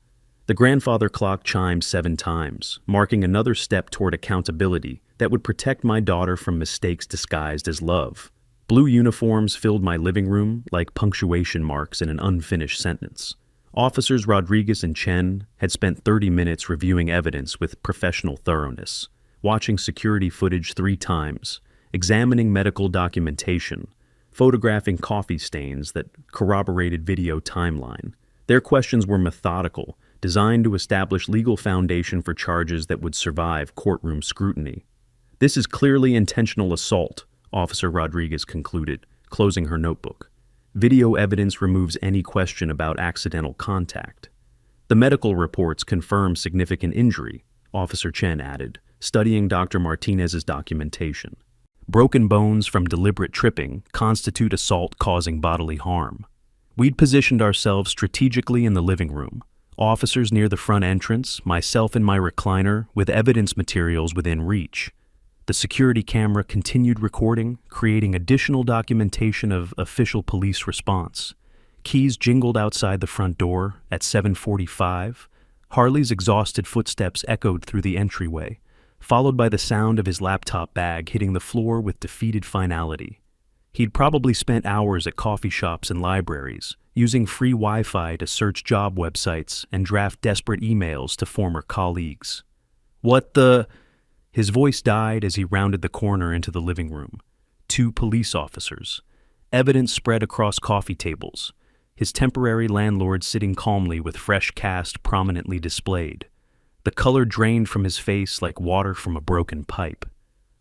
The grandfather clock chimed 7 times, marking another step toward accountability that would protect my daughter from mistakes disguised as love. Blue uniforms filled my living room like punctuation marks in an unfinished sentence. Officers Rodriguez and Chen had spent 30 minutes reviewing evidence with professional thoroughness, watching security footage 3 times, examining medical documentation, photographing coffee stains that corroborated video timeline. Their questions were methodical, designed to establish legal foundation for charges that would survive courtroom scrutiny. "This is clearly intentional assault," Officer Rodriguez concluded, closing her notebook. "Video evidence removes any question about accidental contact." "The medical reports confirm significant injury," Officer Chen added, studying Dr. Martinez's documentation. "Broken bones from deliberate tripping constitute assault causing bodily harm." We'd positioned ourselves strategically in the living room, officers near the front entrance, myself in my recliner, with evidence materials within reach. The security camera continued recording, creating additional documentation of official police response. Keys jingled outside the front door at 7:45. Harley's exhausted footsteps echoed through the entryway, followed by the sound of his laptop bag hitting the floor with defeated finality. He'd probably spent hours at coffee shops and libraries, using free Wi-Fi to search job websites and draft desperate emails to former colleagues. "What the—" His voice died as he rounded the corner into the living room. 2 police officers. Evidence spread across coffee tables, his temporary landlord sitting calmly with fresh cast prominently displayed. The color drained from his face like water from a broken pipe.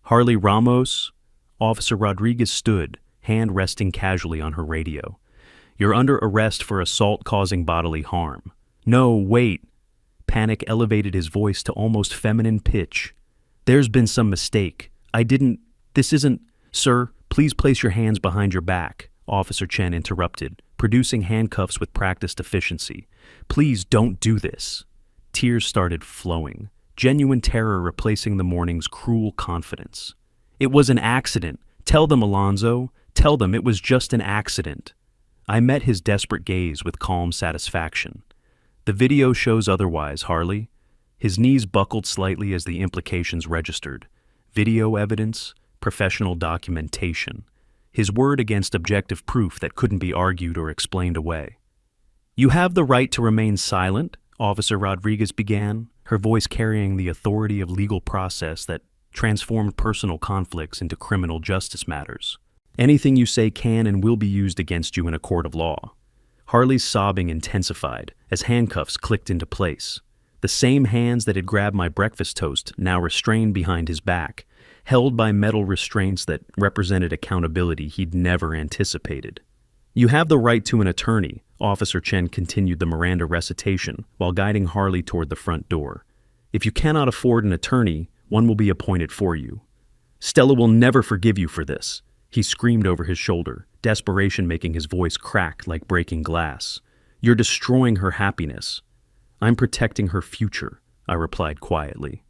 "Harley Ramos?" Officer Rodriguez stood, hand resting casually on her radio. "You're under arrest for assault causing bodily harm." "No, wait." Panic elevated his voice to almost feminine pitch. "There's been some mistake. This isn't—" "Sir, please place your hands behind your back," Officer Chen interrupted, producing handcuffs with practiced efficiency. "Please don't do this." Tears started flowing, genuine terror replacing the morning's cruel confidence. "It was an accident. Tell them, Alonzo. Tell them it was just an accident." I met his desperate gaze with calm satisfaction. "The video shows otherwise, Harley." His knees buckled slightly as the implications registered. Video evidence, professional documentation. His word against objective proof that couldn't be argued or explained away. "You have the right to remain silent," Officer Rodriguez began, her voice carrying the authority of legal process that transformed personal conflicts into criminal justice matters. "Anything you say can and will be used against you in a court of law." Harley's sobbing intensified as handcuffs clicked into place. The same hands that had grabbed my breakfast toast now restrained behind his back, held by metal restraints that represented accountability he'd never anticipated. "You have the right to an attorney," Officer Chen continued the Miranda recitation while guiding Harley toward the front door. "If you cannot afford an attorney, one will be appointed for you." "Stella will never forgive you for this," he screamed over his shoulder, desperation making his voice crack like breaking glass. "You're destroying her happiness." "I'm protecting her future," I replied quietly.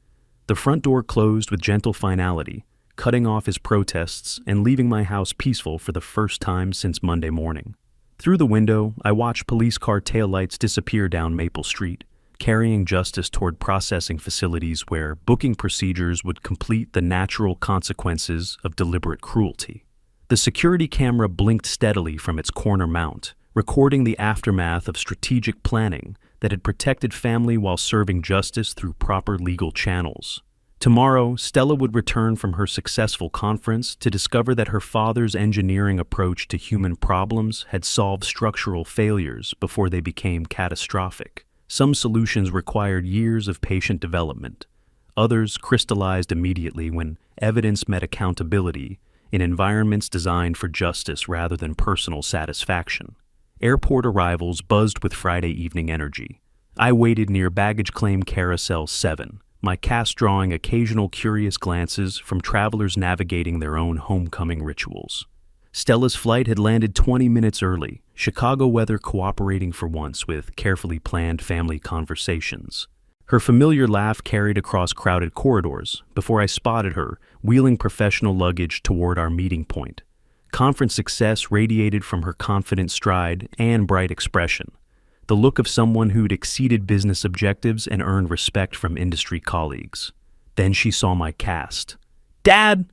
The front door closed with gentle finality, cutting off his protests and leaving my house peaceful for the first time since Monday morning. Through the window, I watched police car taillights disappear down Maple Street, carrying justice toward processing facilities where booking procedures would complete the natural consequences of deliberate cruelty. The security camera blinked steadily from its corner mount, recording the aftermath of strategic planning that had protected family while serving justice through proper legal channels. Tomorrow, Stella would return from her successful conference to discover that her father's engineering approach to human problems had solved structural failures before they became catastrophic. Some solutions required years of patient development. Others crystallized immediately when evidence met accountability in environments designed for justice rather than personal satisfaction. Airport arrivals buzzed with Friday evening energy. I waited near baggage claim carousel 7, my cast drawing occasional curious glances from travelers navigating their own homecoming rituals. Stella's flight had landed 20 minutes early, Chicago weather cooperating for once with carefully planned family conversations. Her familiar laugh carried across crowded corridors before I spotted her, wheeling professional luggage toward our meeting point. Conference success radiated from her confident stride and bright expression, the look of someone who'd exceeded business objectives and earned respect from industry colleagues. Then she saw my cast. "Dad!"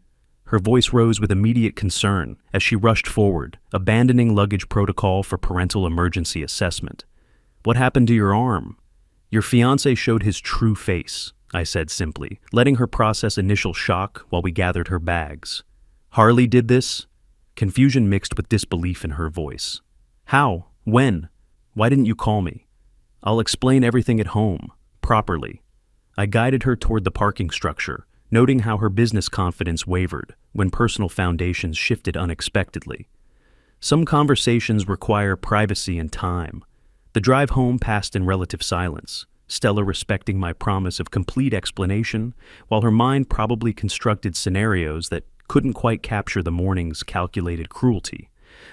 Her voice rose with immediate concern as she rushed forward, abandoning luggage protocol for parental emergency assessment. "What happened to your arm?" "Your fiancé showed his true face," I said simply, letting her process initial shock while we gathered her bags. "Harley did this?" Confusion mixed with disbelief in her voice. "How? When? Why didn't you call me?" "I'll explain everything at home, properly." I guided her toward the parking structure, noting how her business confidence wavered when personal foundations shifted unexpectedly. Some conversations require privacy and time. The drive home passed in relative silence, Stella respecting my promise of complete explanation, while her mind probably constructed scenarios that couldn't quite capture the morning's calculated cruelty.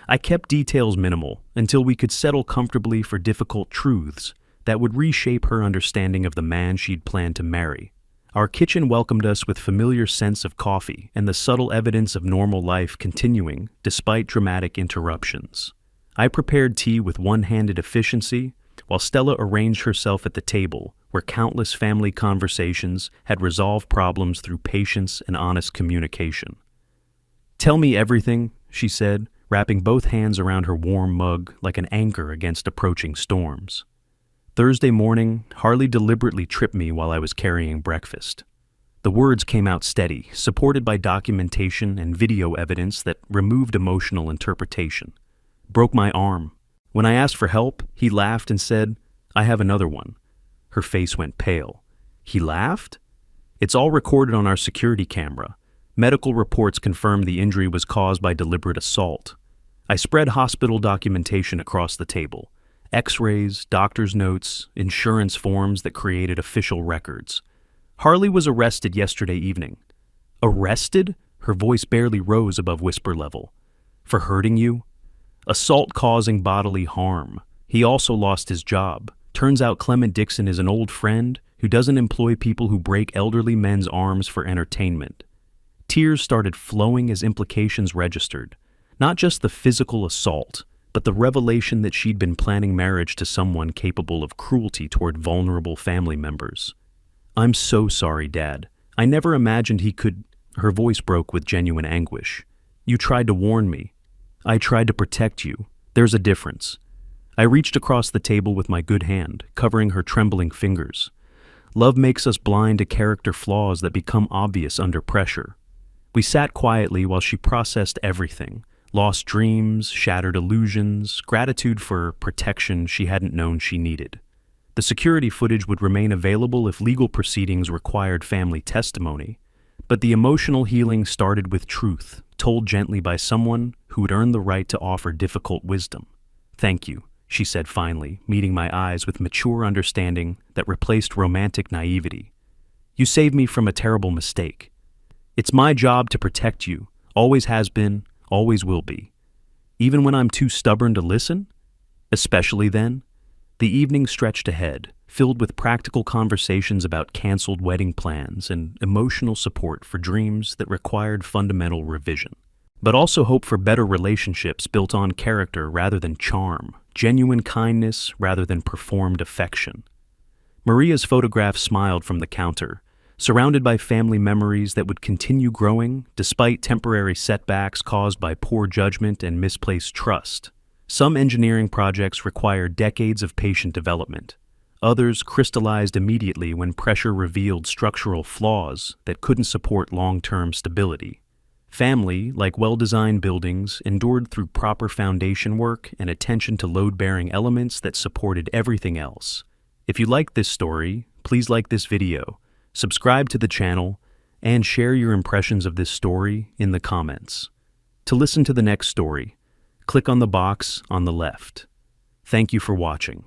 I kept details minimal until we could settle comfortably for difficult truths that would reshape her understanding of the man she'd planned to marry. Our kitchen welcomed us with familiar scents of coffee and the subtle evidence of normal life continuing despite dramatic interruptions. I prepared tea with one-handed efficiency, while Stella arranged herself at the table where countless family conversations had resolved problems through patience and honest communication. "Tell me everything," she said, wrapping both hands around her warm mug like an anchor against approaching storms. Thursday morning, Harley deliberately tripped me while I was carrying breakfast. The words came out steady, supported by documentation and video evidence that removed emotional interpretation. "Broke my arm. When I asked for help, he laughed and said, 'I have another one.'" Her face went pale. "He laughed?" "It's all recorded on our security camera. Medical reports confirmed the injury was caused by deliberate assault." I spread hospital documentation across the table. X-rays, doctor's notes, insurance forms that created official records. "Harley was arrested yesterday evening." "Arrested?" Her voice barely rose above whisper level. "For hurting you?" "Assault causing bodily harm. He also lost his job. Turns out Clement Dixon is an old friend who doesn't employ people who break elderly men's arms for entertainment." Tears started flowing as implications registered. Not just the physical assault, but the revelation that she'd been planning marriage to someone capable of cruelty toward vulnerable family members. "I'm so sorry, Dad. I never imagined he could—" Her voice broke with genuine anguish. "You tried to warn me. I tried to protect you. There's a difference." I reached across the table with my good hand, covering her trembling fingers. Love makes us blind to character flaws that become obvious under pressure. We sat quietly while she processed everything. Lost dreams, shattered illusions, gratitude for protection she hadn't known she needed. The security footage would remain available if legal proceedings required family testimony, but the emotional healing started with truth, told gently by someone who had earned the right to offer difficult wisdom. "Thank you," she said finally, meeting my eyes with mature understanding that replaced romantic naivety. "You saved me from a terrible mistake. It's my job to protect you, always has been, always will be. Even when I'm too stubborn to listen? Especially then?" The evening stretched ahead, filled with practical conversations about canceled wedding plans and emotional support for dreams that required fundamental revision. But also hope for better relationships built on character rather than charm, genuine kindness rather than performed affection. Maria's photograph smiled from the counter, surrounded by family memories that would continue growing despite temporary setbacks caused by poor judgment and misplaced trust. Some engineering projects required decades of patient development. Others crystallized immediately when pressure revealed structural flaws that couldn't support long-term stability. Family, like well-designed buildings, endured through proper foundation work and attention to load-bearing elements that supported everything else. If you liked this story, please like this video, subscribe to the channel, and share your impressions of this story in the comments. To listen to the next story, click on the box on the left. Thank you for watching.